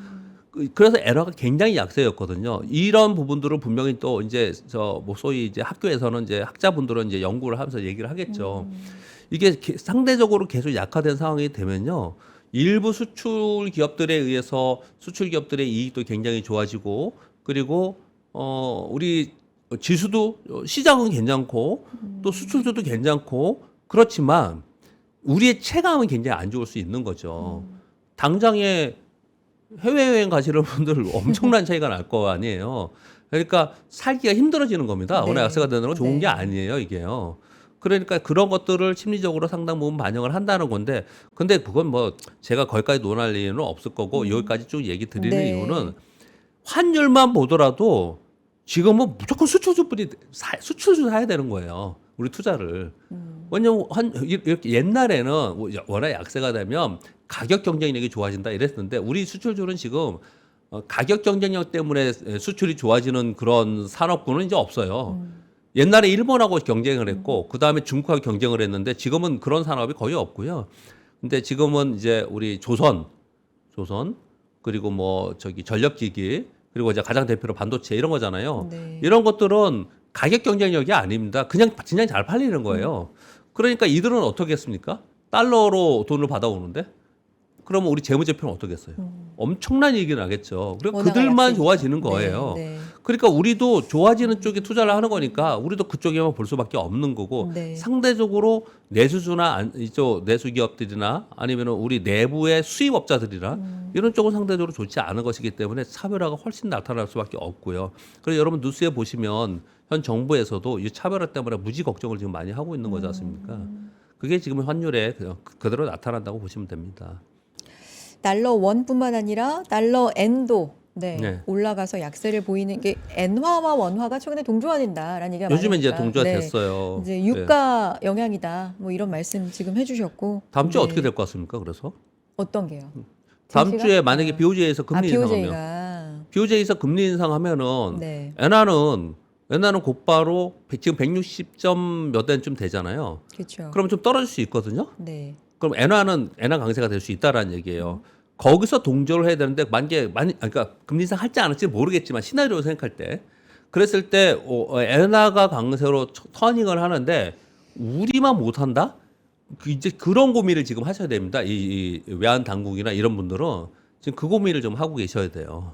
그래서 엔화가 굉장히 약세였거든요. 이런 부분들을 분명히 또 이제 뭐 소위 이제 학교에서는 이제 학자분들은 이제 연구를 하면서 얘기를 하겠죠. 이게 상대적으로 계속 약화된 상황이 되면요. 일부 수출 기업들에 의해서 수출 기업들의 이익도 굉장히 좋아지고 그리고 우리 지수도 시장은 괜찮고 또 수출도 괜찮고 그렇지만 우리의 체감은 굉장히 안 좋을 수 있는 거죠. 당장에 해외여행 가시는 분들 엄청난 차이가 날 거 아니에요. 그러니까 살기가 힘들어지는 겁니다. 네. 원화 약세가 되는 건 좋은 네. 게 아니에요, 이게요. 그러니까 그런 것들을 심리적으로 상당 부분 반영을 한다는 건데, 근데 그건 뭐 제가 거기까지 논할 이유는 없을 거고 여기까지 쭉 얘기 드리는 네. 이유는 환율만 보더라도 지금은 무조건 수출주 사야 되는 거예요. 우리 투자를. 왜냐면 이렇게 옛날에는 워낙 약세가 되면 가격 경쟁력이 좋아진다 이랬는데 우리 수출주는 지금 가격 경쟁력 때문에 수출이 좋아지는 그런 산업군은 이제 없어요. 옛날에 일본하고 경쟁을 했고 그 다음에 중국하고 경쟁을 했는데 지금은 그런 산업이 거의 없고요. 근데 지금은 이제 우리 조선 그리고 뭐 전력기기 그리고 이제 가장 대표로 반도체 이런 거잖아요. 네. 이런 것들은 가격 경쟁력이 아닙니다. 그냥 잘 팔리는 거예요. 그러니까 이들은 어떻게 했습니까? 달러로 돈을 받아오는데 그러면 우리 재무제표는 어떻게 했어요? 엄청난 얘기가 나겠죠. 그리고 원화가 그들만 약세니까. 좋아지는 네, 거예요. 네. 그러니까 우리도 좋아지는 쪽에 투자를 하는 거니까 우리도 그쪽에만 볼 수밖에 없는 거고 네. 상대적으로 내수주나 이쪽 내수 기업들이나 아니면 우리 내부의 수입업자들이나 이런 쪽은 상대적으로 좋지 않은 것이기 때문에 차별화가 훨씬 나타날 수밖에 없고요. 그래서 여러분 뉴스에 보시면 현 정부에서도 이 차별화 때문에 무지 걱정을 지금 많이 하고 있는 거지 않습니까? 그게 지금 환율에 그대로 나타난다고 보시면 됩니다. 달러 원뿐만 아니라 달러 엔도 네, 네. 올라가서 약세를 보이는 게 엔화와 원화가 최근에 동조화된다라는 얘기가 요즘에 이제 많으니까 동조화 네, 됐어요. 이제 네. 유가 영향이다. 뭐 이런 말씀 지금 해주셨고 다음 주에 네. 어떻게 될 것 같습니까? 그래서 어떤 게요? 다음 제시가? 주에 만약에 BOJ에서 금리 인상하면 BOJ가 BOJ에서 금리 인상하면은 네, 엔화는 곧바로 지금 160점 몇 엔쯤 되잖아요. 그렇죠. 그러면 좀 떨어질 수 있거든요. 네, 그럼 엔화 강세가 될 수 있다라는 얘기예요. 거기서 동조를 해야 되는데 그러니까 금리 인상 할지 안 할지 모르겠지만 시나리오 생각할 때 그랬을 때 엔화가 강세로 터닝을 하는데 우리만 못 한다? 이제 그런 고민을 지금 하셔야 됩니다. 이 외환 당국이나 이런 분들은 지금 그 고민을 좀 하고 계셔야 돼요.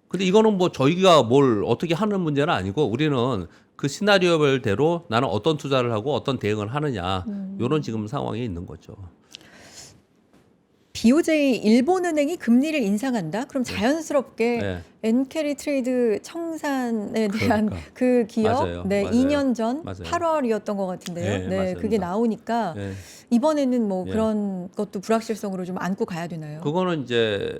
근데 이거는 뭐 저희가 뭘 어떻게 하는 문제는 아니고 우리는 그 시나리오별대로 나는 어떤 투자를 하고 어떤 대응을 하느냐 이런 지금 상황에 있는 거죠. BOJ 일본은행이 금리를 인상한다? 그럼 자연스럽게 네. 엔캐리 트레이드 청산에 대한 그러니까. 그 기업, 맞아요. 네, 맞아요. 2년 전 맞아요. 8월이었던 것 같은데요. 네, 네, 맞습니다. 그게 나오니까 네. 이번에는 뭐 예. 그런 것도 불확실성으로 좀 안고 가야 되나요? 그거는 이제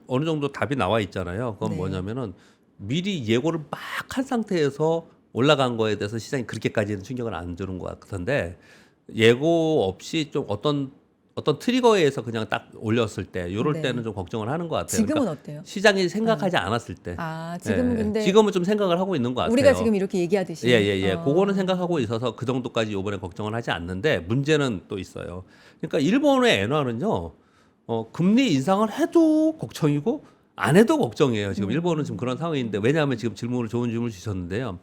어느 정도 답이 나와 있잖아요. 그건 네. 뭐냐면은 미리 예고를 막 한 상태에서 올라간 거에 대해서 시장이 그렇게까지는 충격을 안 주는 것 같은데 예고 없이 좀 어떤 트리거에 의해서 그냥 딱 올렸을 때 이럴 네. 때는 좀 걱정을 하는 것 같아요. 지금은 그러니까 어때요? 시장이 생각하지 않았을 때. 아, 지금은 예, 근데 지금은 좀 생각을 하고 있는 것 같아요. 우리가 지금 이렇게 얘기하듯이. 예. 그거는 생각하고 있어서 그 정도까지 이번에 걱정을 하지 않는데 문제는 또 있어요. 그러니까 일본의 엔화는요, 금리 인상을 해도 걱정이고 안 해도 걱정이에요. 지금 일본은 지금 그런 상황인데 왜냐하면 지금 좋은 질문을 주셨는데요.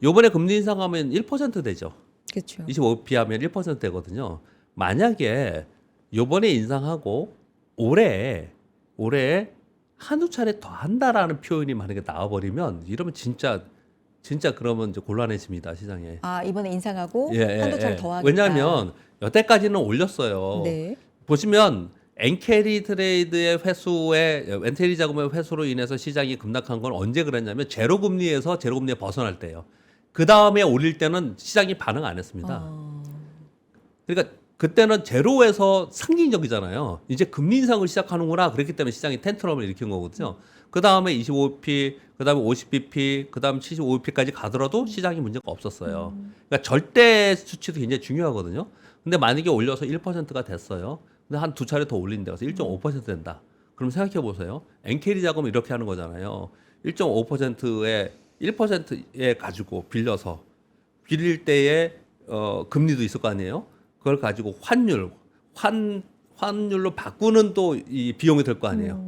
요번에 금리 인상하면 1% 되죠. 그렇죠. 25p 하면 1% 되거든요. 만약에 요번에 인상하고 올해 한두 차례 더 한다라는 표현이 만약에 나와버리면 이러면 진짜 그러면 이제 곤란해집니다 시장에. 아, 이번에 인상하고 예, 한두 차례 예. 더 하겠다. 왜냐하면 여태까지는 올렸어요. 네. 보시면 엔캐리 트레이드의 엔캐리 자금의 회수로 인해서 시장이 급락한 건 언제 그랬냐면 제로 금리에서 제로 금리에 벗어날 때예요. 그 다음에 올릴 때는 시장이 반응 안 했습니다. 그러니까 그때는 제로에서 상징적이잖아요. 이제 금리 인상을 시작하는구나. 그랬기 때문에 시장이 텐트럼을 일으킨 거거든요. 그 다음에 25p, 그 다음에 50bp, 그 다음 75bp까지 가더라도 시장이 문제가 없었어요. 그러니까 절대 수치도 굉장히 중요하거든요. 근데 만약에 올려서 1%가 됐어요. 근데 한 두 차례 더 올린다. 그래서 1.5% 된다. 그럼 생각해 보세요. 엔캐리 자금 이렇게 하는 거잖아요. 1.5%에 1%에 가지고 빌릴 때에 금리도 있을 거 아니에요. 그걸 가지고 환율로 바꾸는 또 이 비용이 들 거 아니에요.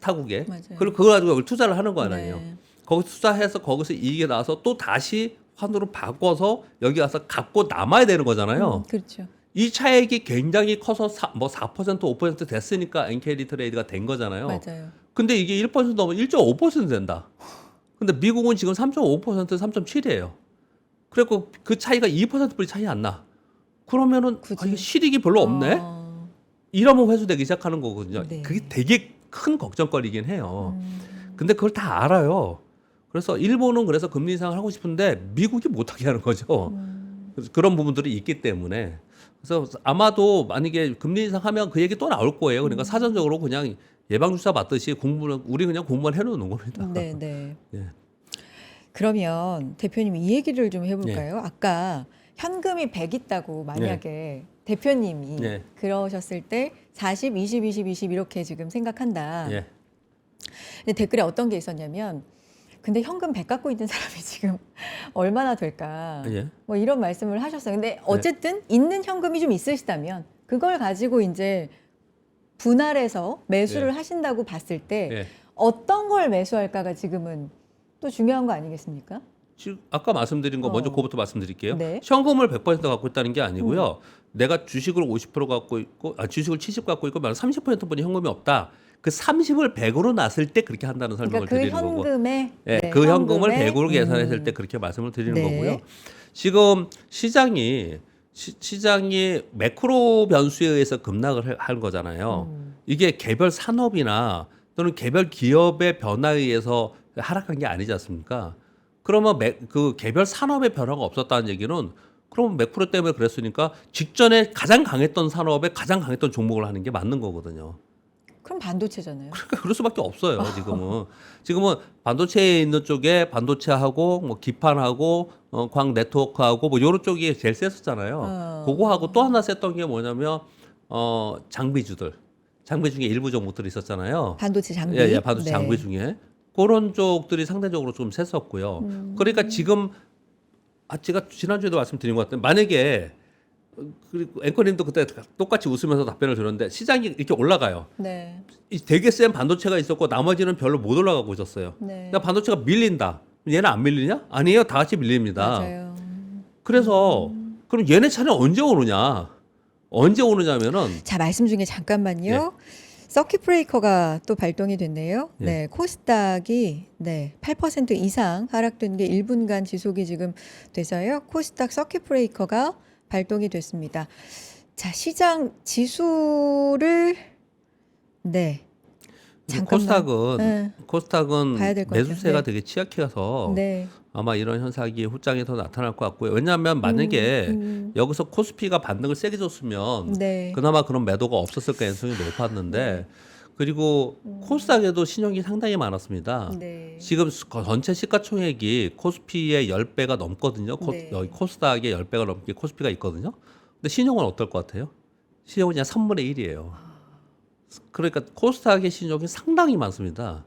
타국에. 맞아요. 그리고 그걸 가지고 투자를 하는 거 아니에요. 네. 거기서 투자해서 거기서 이익이 나와서 또 다시 환으로 바꿔서 여기 와서 갚고 남아야 되는 거잖아요. 그렇죠. 이 차액이 굉장히 커서 4% 5% 됐으니까 엔캐리 트레이드가 된 거잖아요. 맞아요. 근데 이게 1% 넘으면 1.5% 된다. 근데 미국은 지금 3.5% 3.7이에요. 그리고 그 차이가 2%뿐이 차이 안 나. 그러면은 굳이. 이게 실익이 별로 없네. 이러면 회수되기 시작하는 거거든요. 네. 그게 되게 큰 걱정거리긴 해요. 근데 그걸 다 알아요. 그래서 일본은 그래서 금리 인상을 하고 싶은데 미국이 못하게 하는 거죠. 그래서 그런 부분들이 있기 때문에. 그래서 아마도 만약에 금리 인상하면 그 얘기 또 나올 거예요. 그러니까 사전적으로 그냥 예방주사 맞듯이 우리 그냥 공부만 해놓는 겁니다. 네, 네. 예. 그러면 대표님 이 얘기를 좀 해볼까요? 아까 현금이 100 있다고 만약에 대표님이 예. 그러셨을 때 40, 20, 20, 20 이렇게 지금 생각한다. 예. 근데 댓글에 어떤 게 있었냐면 근데 현금 100 갖고 있는 사람이 지금 얼마나 될까? 예. 뭐 이런 말씀을 하셨어요. 근데 어쨌든 있는 현금이 좀 있으시다면 그걸 가지고 이제 분할해서 매수를 하신다고 봤을 때 예. 어떤 걸 매수할까가 지금은 또 중요한 거 아니겠습니까? 지금 아까 말씀드린 거 먼저 그거부터 말씀드릴게요. 네. 현금을 100% 갖고 있다는 게 아니고요. 내가 주식을 50% 갖고 있고 주식을 70 갖고 있고 나는 30%뿐이 현금이 없다. 그 30을 100으로 났을 때 그렇게 한다는 설명을 그러니까 그 드리는 거고. 현금에 예, 네, 그 현금을 현금에 100으로 계산했을 때 그렇게 말씀을 드리는 네. 거고요. 지금 시장이 매크로 변수에 의해서 급락을 한 거잖아요. 이게 개별 산업이나 또는 개별 기업의 변화에 의해서 하락한 게 아니지 않습니까? 그러면 그 개별 산업의 변화가 없었다는 얘기는 그러면 매크로 때문에 그랬으니까 직전에 가장 강했던 산업에 가장 강했던 종목을 하는 게 맞는 거거든요. 그럼 반도체잖아요. 그러니까 그럴 수밖에 없어요. 지금은 반도체에 있는 쪽에 반도체하고 뭐 기판하고 광 네트워크하고 뭐 요런 쪽이 제일 셌었잖아요. 그거하고 또 하나 셌던 게 뭐냐면 장비주들. 장비 중에 일부 종목들이 있었잖아요. 반도체 장비. 예, 반도체 네. 장비 중에 그런 쪽들이 상대적으로 좀 셌었고요. 그러니까 지금 제가 지난주에도 말씀드린 것 같은데 만약에 그리고 앵커님도 그때 똑같이 웃으면서 답변을 들었는데 시장이 이렇게 올라가요. 네. 이 되게 센 반도체가 있었고 나머지는 별로 못 올라가고 있었어요. 네. 그러니까 반도체가 밀린다. 얘는 안 밀리냐? 아니에요. 다 같이 밀립니다. 맞아요. 그래서 그럼 얘네 차는 언제 오느냐? 언제 오느냐면은 자, 말씀 중에 잠깐만요. 예. 서킷 브레이커가 또 발동이 됐네요. 예. 네, 코스닥이 8% 이상 하락된 게 1분간 지속이 지금 돼서요. 코스닥 서킷 브레이커가 발동이 됐습니다. 자, 시장 지수를 잠깐만. 코스닥은 봐야 될것 같아요. 매수세가 네. 되게 취약해서 네. 아마 이런 현상이 후장에 더 나타날 것 같고요. 왜냐하면 만약에 여기서 코스피가 반등을 세게 줬으면 네. 그나마 그런 매도가 없었을 가능성이 높았는데 그리고 코스닥에도 신용이 상당히 많았습니다. 네. 지금 전체 시가총액이 코스피의 10배가 넘거든요. 네. 여기 코스닥의 10배가 넘게 코스피가 있거든요. 근데 신용은 어떨 것 같아요? 신용은 그냥 3분의 1이에요. 그러니까 코스닥의 신용이 상당히 많습니다.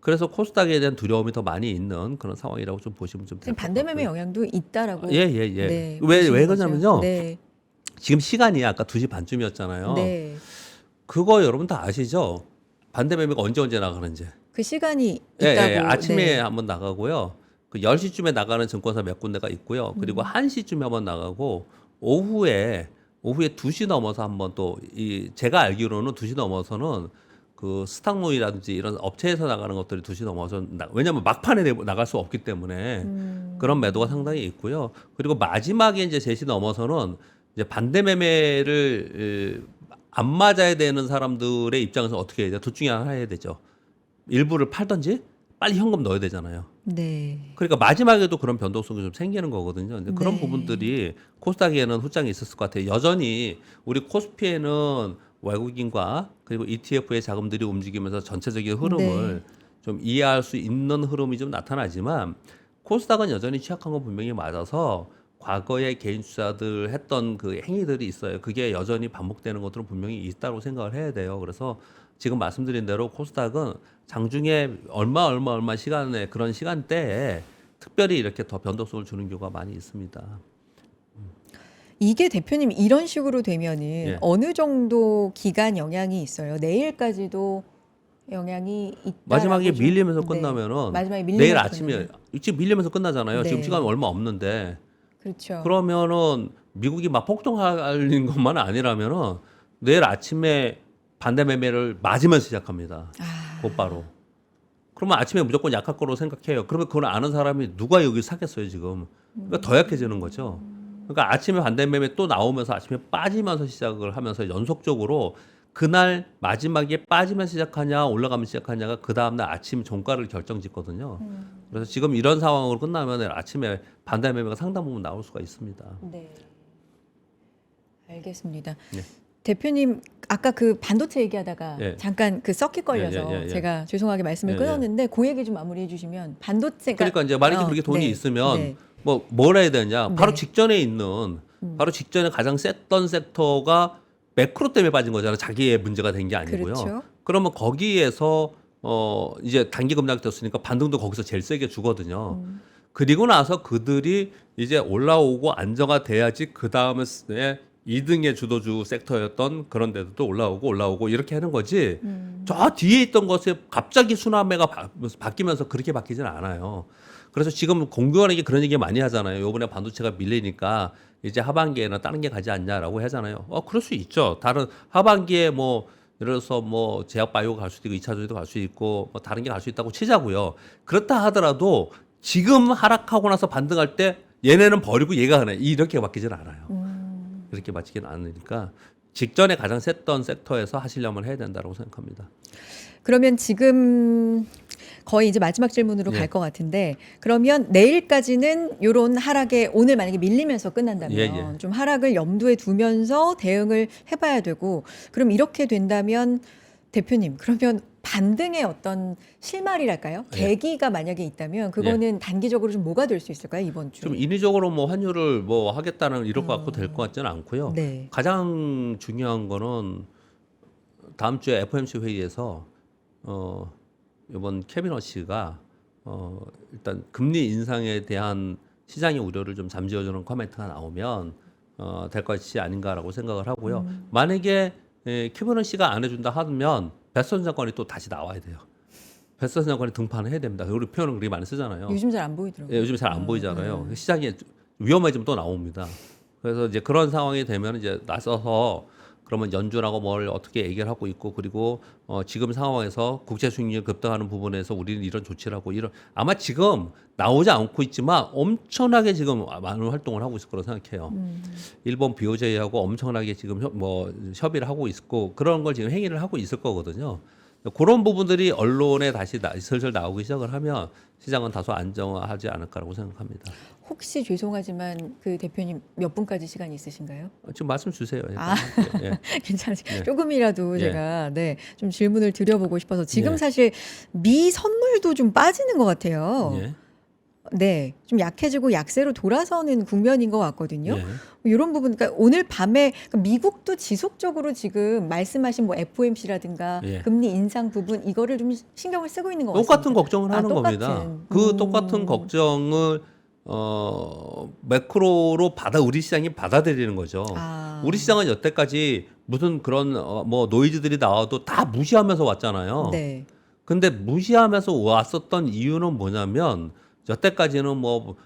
그래서 코스닥에 대한 두려움이 더 많이 있는 그런 상황이라고 좀 보시면 좀 될 지금 것 반대매매 같고요. 영향도 있다라고. 예. 네, 왜 보시는 거죠. 그러냐면요. 네. 지금 시간이 아까 2시 반쯤이었잖아요. 네. 그거 여러분 다 아시죠? 반대매매가 언제 나가는지. 그 시간이 있다고. 아침에 네. 한번 나가고요. 그 10시쯤에 나가는 증권사 몇 군데가 있고요. 그리고 1시쯤에 한번 나가고 오후에 2시 넘어서 한번 또 제가 알기로는 2시 넘어서는 그 스탁로이라든지 이런 업체에서 나가는 것들이 2시 넘어서 왜냐하면 막판에 나갈 수 없기 때문에 그런 매도가 상당히 있고요. 그리고 마지막에 이제 3시 넘어서는 이제 반대 매매를 안 맞아야 되는 사람들의 입장에서 어떻게 해야 돼요? 둘 중에 하나 해야 되죠. 일부를 팔든지 빨리 현금 넣어야 되잖아요. 네. 그러니까 마지막에도 그런 변동성이 좀 생기는 거거든요. 근데 그런 네. 부분들이 코스닥에는 후장이 있었을 것 같아요. 여전히 우리 코스피에는 외국인과 그리고 ETF의 자금들이 움직이면서 전체적인 흐름을 좀 이해할 수 있는 흐름이 좀 나타나지만 코스닥은 여전히 취약한 건 분명히 맞아서 과거에 개인 투자들 했던 그 행위들이 있어요. 그게 여전히 반복되는 것들은 분명히 있다고 생각을 해야 돼요. 그래서 지금 말씀드린 대로 코스닥은 장중에 얼마 시간에 그런 시간대에 특별히 이렇게 더 변동성을 주는 경우가 많이 있습니다. 이게 대표님 이런 식으로 되면은 예. 어느 정도 기간 영향이 있어요? 내일까지도 영향이 있다. 마지막에 밀리면서 끝나면은 마지막에 내일 아침에 지금 밀리면서 끝나잖아요. 네. 지금 시간 얼마 없는데 그렇죠. 그러면은 미국이 막 폭등하는 것만 아니라면은 내일 아침에 반대 매매를 맞으면서 시작합니다. 곧바로. 그러면 아침에 무조건 약할 거로 생각해요. 그러면 그걸 아는 사람이 누가 여기 사겠어요, 지금. 그러니까 더 약해지는 거죠. 그러니까 아침에 반대 매매 또 나오면서 아침에 빠지면서 시작을 하면서 연속적으로 그날 마지막에 빠지면서 시작하냐 올라가면 시작하냐가 그 다음날 아침 종가를 결정짓거든요. 그래서 지금 이런 상황으로 끝나면 아침에 반대 매매가 상당 부분 나올 수가 있습니다. 네. 알겠습니다. 네. 대표님 아까 그 반도체 얘기하다가 예. 잠깐 그 서킷 걸려서 예. 제가 죄송하게 말씀을 예. 끊었는데 그 얘기 좀 마무리해 주시면 반도체가 그러니까 이제 만약에 그렇게 돈이 네. 있으면 네. 뭘 해야 되냐? 바로 네. 직전에 있는 바로 직전에 가장 셌던 섹터가 매크로 때문에 빠진 거잖아요. 자기의 문제가 된 게 아니고요. 그렇죠. 그러면 거기에서 이제 단기 급락이 됐으니까 반등도 거기서 제일 세게 주거든요. 그리고 나서 그들이 이제 올라오고 안정화 돼야지 그 다음에 2등의 주도주 섹터였던 그런 데도 올라오고 이렇게 하는 거지. 저 뒤에 있던 것에 갑자기 순환매가 바뀌면서 그렇게 바뀌지는 않아요. 그래서 지금 공교원에게 그런 얘기 많이 하잖아요. 요번에 반도체가 밀리니까 이제 하반기에는 다른 게 가지 않냐라고 하잖아요. 그럴 수 있죠. 다른 하반기에 뭐 예를 들어서 뭐 제약 바이오가 갈 수도 있고 2차 전지도 갈 수 있고 뭐 다른 게 갈 수 있다고 치자고요. 그렇다 하더라도 지금 하락하고 나서 반등할 때 얘네는 버리고 얘가 하네. 이렇게 바뀌질 않아요. 이렇게 바뀌지는 않으니까 직전에 가장 셌던 섹터에서 하시려면 해야 된다고 생각합니다. 그러면 지금 거의 이제 마지막 질문으로 예. 갈 것 같은데 그러면 내일까지는 요런 하락에 오늘 만약에 밀리면서 끝난다면 예, 예. 좀 하락을 염두에 두면서 대응을 해봐야 되고 그럼 이렇게 된다면 대표님 그러면 반등의 어떤 실마리랄까요? 예. 계기가 만약에 있다면 그거는 단기적으로 좀 뭐가 될 수 있을까요 이번 주? 좀 인위적으로 뭐 환율을 뭐 하겠다는 이럴 것 같고 될 것 같지는 않고요. 네. 가장 중요한 거는 다음 주에 FOMC 회의에서 이번 캐비너시가 일단 금리 인상에 대한 시장의 우려를 좀 잠재워주는 코멘트가 나오면 될 것이 아닌가라고 생각을 하고요. 만약에 캐비너시가 안 해준다 하면 베스턴 장관이 또 다시 나와야 돼요. 베스턴 장관이 등판을 해야 됩니다. 우리 표현을 그렇게 많이 쓰잖아요. 요즘 잘 안 보이더라고요. 예, 요즘 잘 안 보이잖아요. 시장이 위험해지면 또 나옵니다. 그래서 이제 그런 상황이 되면 이제 나서서 그러면 연준하고 뭘 어떻게 얘기를 하고 있고 그리고 지금 상황에서 국제 수익률 급등하는 부분에서 우리는 이런 조치를 하고 이런 아마 지금 나오지 않고 있지만 엄청나게 지금 많은 활동을 하고 있을 거라고 생각해요. 일본 BOJ하고 엄청나게 지금 협의를 하고 있고 그런 걸 지금 행위를 하고 있을 거거든요. 그런 부분들이 언론에 다시 슬슬 나오기 시작을 하면 시장은 다소 안정화하지 않을까라고 생각합니다. 혹시 죄송하지만 그 대표님 몇 분까지 시간이 있으신가요? 지금 말씀 주세요. 아. 예. 괜찮으세요? 네. 조금이라도 예. 제가 좀 질문을 드려보고 싶어서 지금 예. 사실 미 선물도 좀 빠지는 것 같아요. 예. 네, 좀 약해지고 약세로 돌아서는 국면인 것 같거든요. 예. 이런 부분, 그러니까 오늘 밤에 미국도 지속적으로 지금 말씀하신 뭐 FOMC라든가 예. 금리 인상 부분 이거를 좀 신경을 쓰고 있는 것 똑같은 같습니다. 걱정을 아, 하는 겁니다. 똑같은. 그 똑같은 걱정을 매크로로 우리 시장이 받아들이는 거죠. 아. 우리 시장은 여태까지 무슨 그런 뭐 노이즈들이 나와도 다 무시하면서 왔잖아요. 네. 근데 무시하면서 왔었던 이유는 뭐냐면 여태까지는 뭐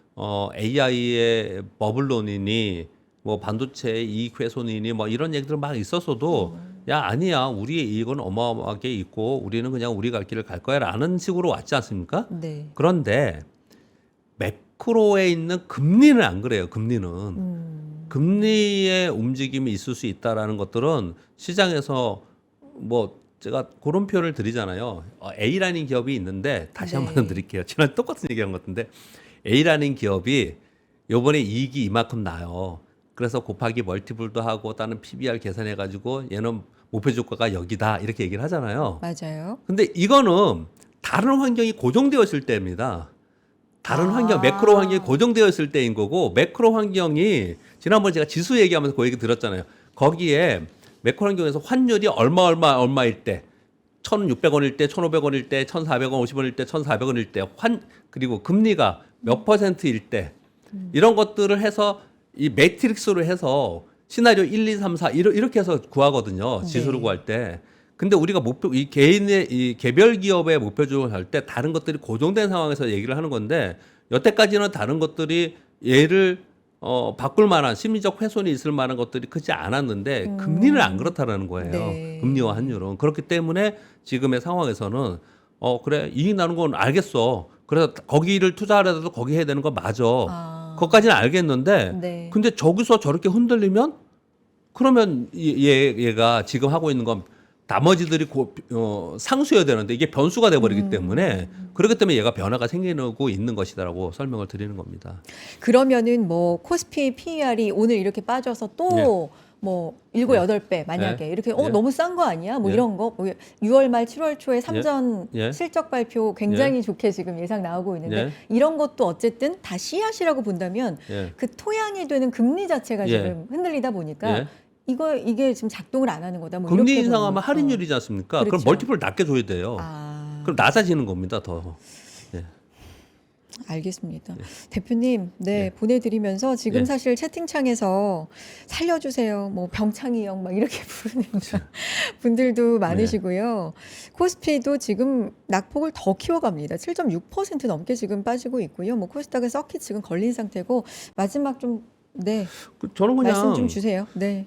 AI의 버블론이니 뭐 반도체의 이익 훼손이니 뭐 이런 얘기들 막 있었어도 야 아니야 우리의 이익은 어마어마하게 있고 우리는 그냥 우리 갈 길을 갈 거야라는 식으로 왔지 않습니까? 네. 그런데 매크로에 있는 금리는 안 그래요. 금리는 금리의 움직임이 있을 수 있다라는 것들은 시장에서 뭐 제가 그런 표현을 드리잖아요. A라는 기업이 있는데 다시 한 네. 번 드릴게요. 지난 똑같은 얘기한 것 같은데 A라는 기업이 요번에 이익이 이만큼 나요. 그래서 곱하기 멀티플도 하고 다른 PBR 계산해 가지고 얘는 목표 주가가 여기다 이렇게 얘기를 하잖아요. 맞아요. 근데 이거는 다른 환경이 고정되어 있을 때입니다. 다른 환경, 매크로 환경이 고정되어 있을 때인 거고 매크로 환경이 지난번에 제가 지수 얘기하면서 그 얘기 들었잖아요. 거기에 매크로 환경에서 환율이 얼마일 때 1,600원일 때, 1,500원일 때, 1,400원, 50원일 때, 1,400원일 때, 그리고 금리가 몇 퍼센트일 때 이런 것들을 해서 이 매트릭스로 해서 시나리오 1, 2, 3, 4 이렇게 해서 구하거든요. 지수를 네. 구할 때. 근데 우리가 이 개인의 이 개별 기업의 목표주를 할 때 다른 것들이 고정된 상황에서 얘기를 하는 건데 여태까지는 다른 것들이 얘를 바꿀 만한 심리적 훼손이 있을 만한 것들이 크지 않았는데 금리는 안 그렇다라는 거예요. 네. 금리와 환율은 그렇기 때문에 지금의 상황에서는 그래 이익 나는 건 알겠어. 그래서 거기를 투자하려도 거기 해야 되는 거 맞아. 아. 그것까지는 알겠는데 네. 근데 저기서 저렇게 흔들리면 그러면 얘가 지금 하고 있는 건 나머지들이 상수여야 되는데 이게 변수가 돼버리기 때문에 그렇기 때문에 얘가 변화가 생기고 있는 것이다라고 설명을 드리는 겁니다. 그러면은 뭐 코스피 PER이 오늘 이렇게 빠져서 또 뭐 7, 8배 만약에 이렇게 너무 싼 거 아니야? 뭐 이런 거. 뭐 6월 말 7월 초에 삼전 실적 발표 굉장히 좋게 지금 예상 나오고 있는데 이런 것도 어쨌든 다 씨앗이라고 본다면 그 토양이 되는 금리 자체가 지금 흔들리다 보니까 이게 지금 작동을 안 하는 거다. 뭐 금리 이렇게 인상하면 보면, 할인율이지 않습니까? 그렇죠. 그럼 멀티플을 낮게 줘야 돼요. 그럼 낮아지는 겁니다. 더. 알겠습니다. 대표님, 보내드리면서 지금 사실 채팅창에서 살려주세요. 뭐 병창이 형 막 이렇게 부르는 분들도 많으시고요. 코스피도 지금 낙폭을 더 키워갑니다. 7.6% 넘게 지금 빠지고 있고요. 뭐 코스닥은 서킷 지금 걸린 상태고 마지막 좀 저는 그냥 말씀 좀 주세요. 네.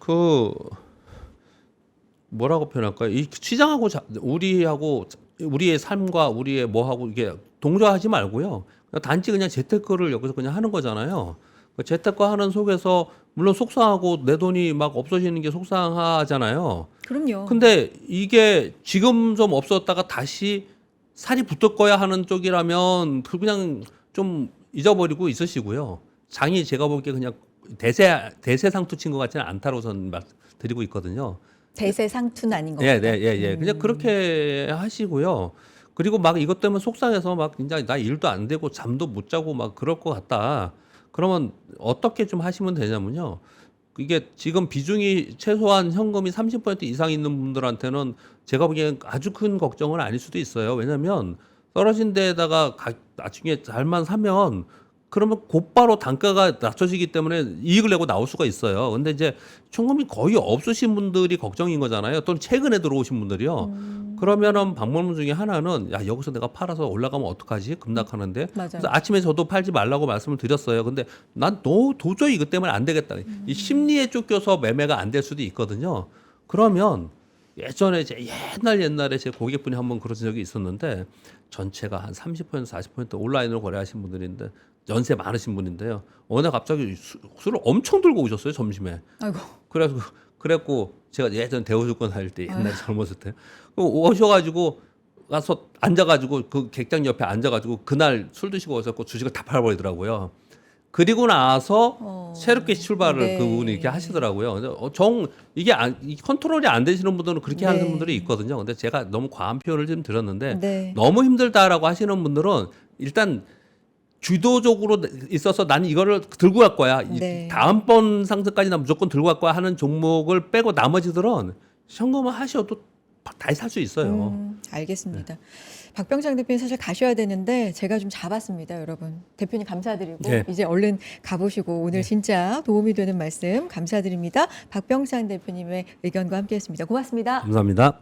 뭐라고 표현할까요? 이 시장하고 우리하고 우리의 삶과 우리의 뭐하고 이게 동조하지 말고요. 단지 그냥 재테크를 여기서 그냥 하는 거잖아요. 그 재테크 하는 속에서 물론 속상하고 내 돈이 막 없어지는 게 속상하잖아요. 그럼요. 근데 이게 지금 좀 없었다가 다시 살이 붙을 거야 하는 쪽이라면 그냥 좀 잊어버리고 있으시고요. 장이 제가 보기에 그냥 대세상투 친 것 같지는 않다고 저는 드리고 있거든요. 대세상투는 아닌 것 예, 같다. 네, 예, 예. 그냥 그렇게 하시고요. 그리고 막 이것 때문에 속상해서 막 진짜 나 일도 안 되고 잠도 못 자고 막 그럴 것 같다. 그러면 어떻게 좀 하시면 되냐면요. 이게 지금 비중이 최소한 현금이 30% 이상 있는 분들한테는 제가 보기엔 아주 큰 걱정은 아닐 수도 있어요. 왜냐면 떨어진 데에다가 나중에 잘만 사면 그러면 곧바로 단가가 낮춰지기 때문에 이익을 내고 나올 수가 있어요. 근데 이제 현금이 거의 없으신 분들이 걱정인 거잖아요. 또는 최근에 들어오신 분들이요. 그러면은 방법론 중에 하나는 야 여기서 내가 팔아서 올라가면 어떡하지? 급락하는데. 맞아요. 그래서 아침에 저도 팔지 말라고 말씀을 드렸어요. 근데 난 도저히 이것 때문에 안 되겠다. 이 심리에 쫓겨서 매매가 안 될 수도 있거든요. 그러면 예전에 옛날에 제 고객분이 한번 그러신 적이 있었는데 전체가 한 30% 40% 온라인으로 거래하신 분들인데 연세 많으신 분인데요. 어느 날 갑자기 술을 엄청 들고 오셨어요, 점심에. 아이고. 그래갖고 제가 예전 대우증권 할 때 옛날에 젊었을 때 오셔가지고 가서 앉아가지고 그 객장 옆에 앉아가지고 그날 술 드시고 오셨고 주식을 다 팔아버리더라고요. 그리고 나서 새롭게 출발을 네. 그분이 이렇게 하시더라고요. 근데 이게 이 컨트롤이 안 되시는 분들은 그렇게 네. 하는 분들이 있거든요. 근데 제가 너무 과한 표현을 좀 드렸는데 네. 너무 힘들다라고 하시는 분들은 일단 주도적으로 있어서 나는 이거를 들고 갈 거야. 네. 다음번 상승까지 나 무조건 들고 갈 거야 하는 종목을 빼고 나머지들은 현금을 하셔도 다시 살 수 있어요. 알겠습니다. 박병장 대표님 사실 가셔야 되는데 제가 좀 잡았습니다, 여러분. 대표님 감사드리고 네. 이제 얼른 가보시고 오늘 진짜 도움이 되는 말씀 감사드립니다. 박병장 대표님의 의견과 함께했습니다. 고맙습니다. 감사합니다.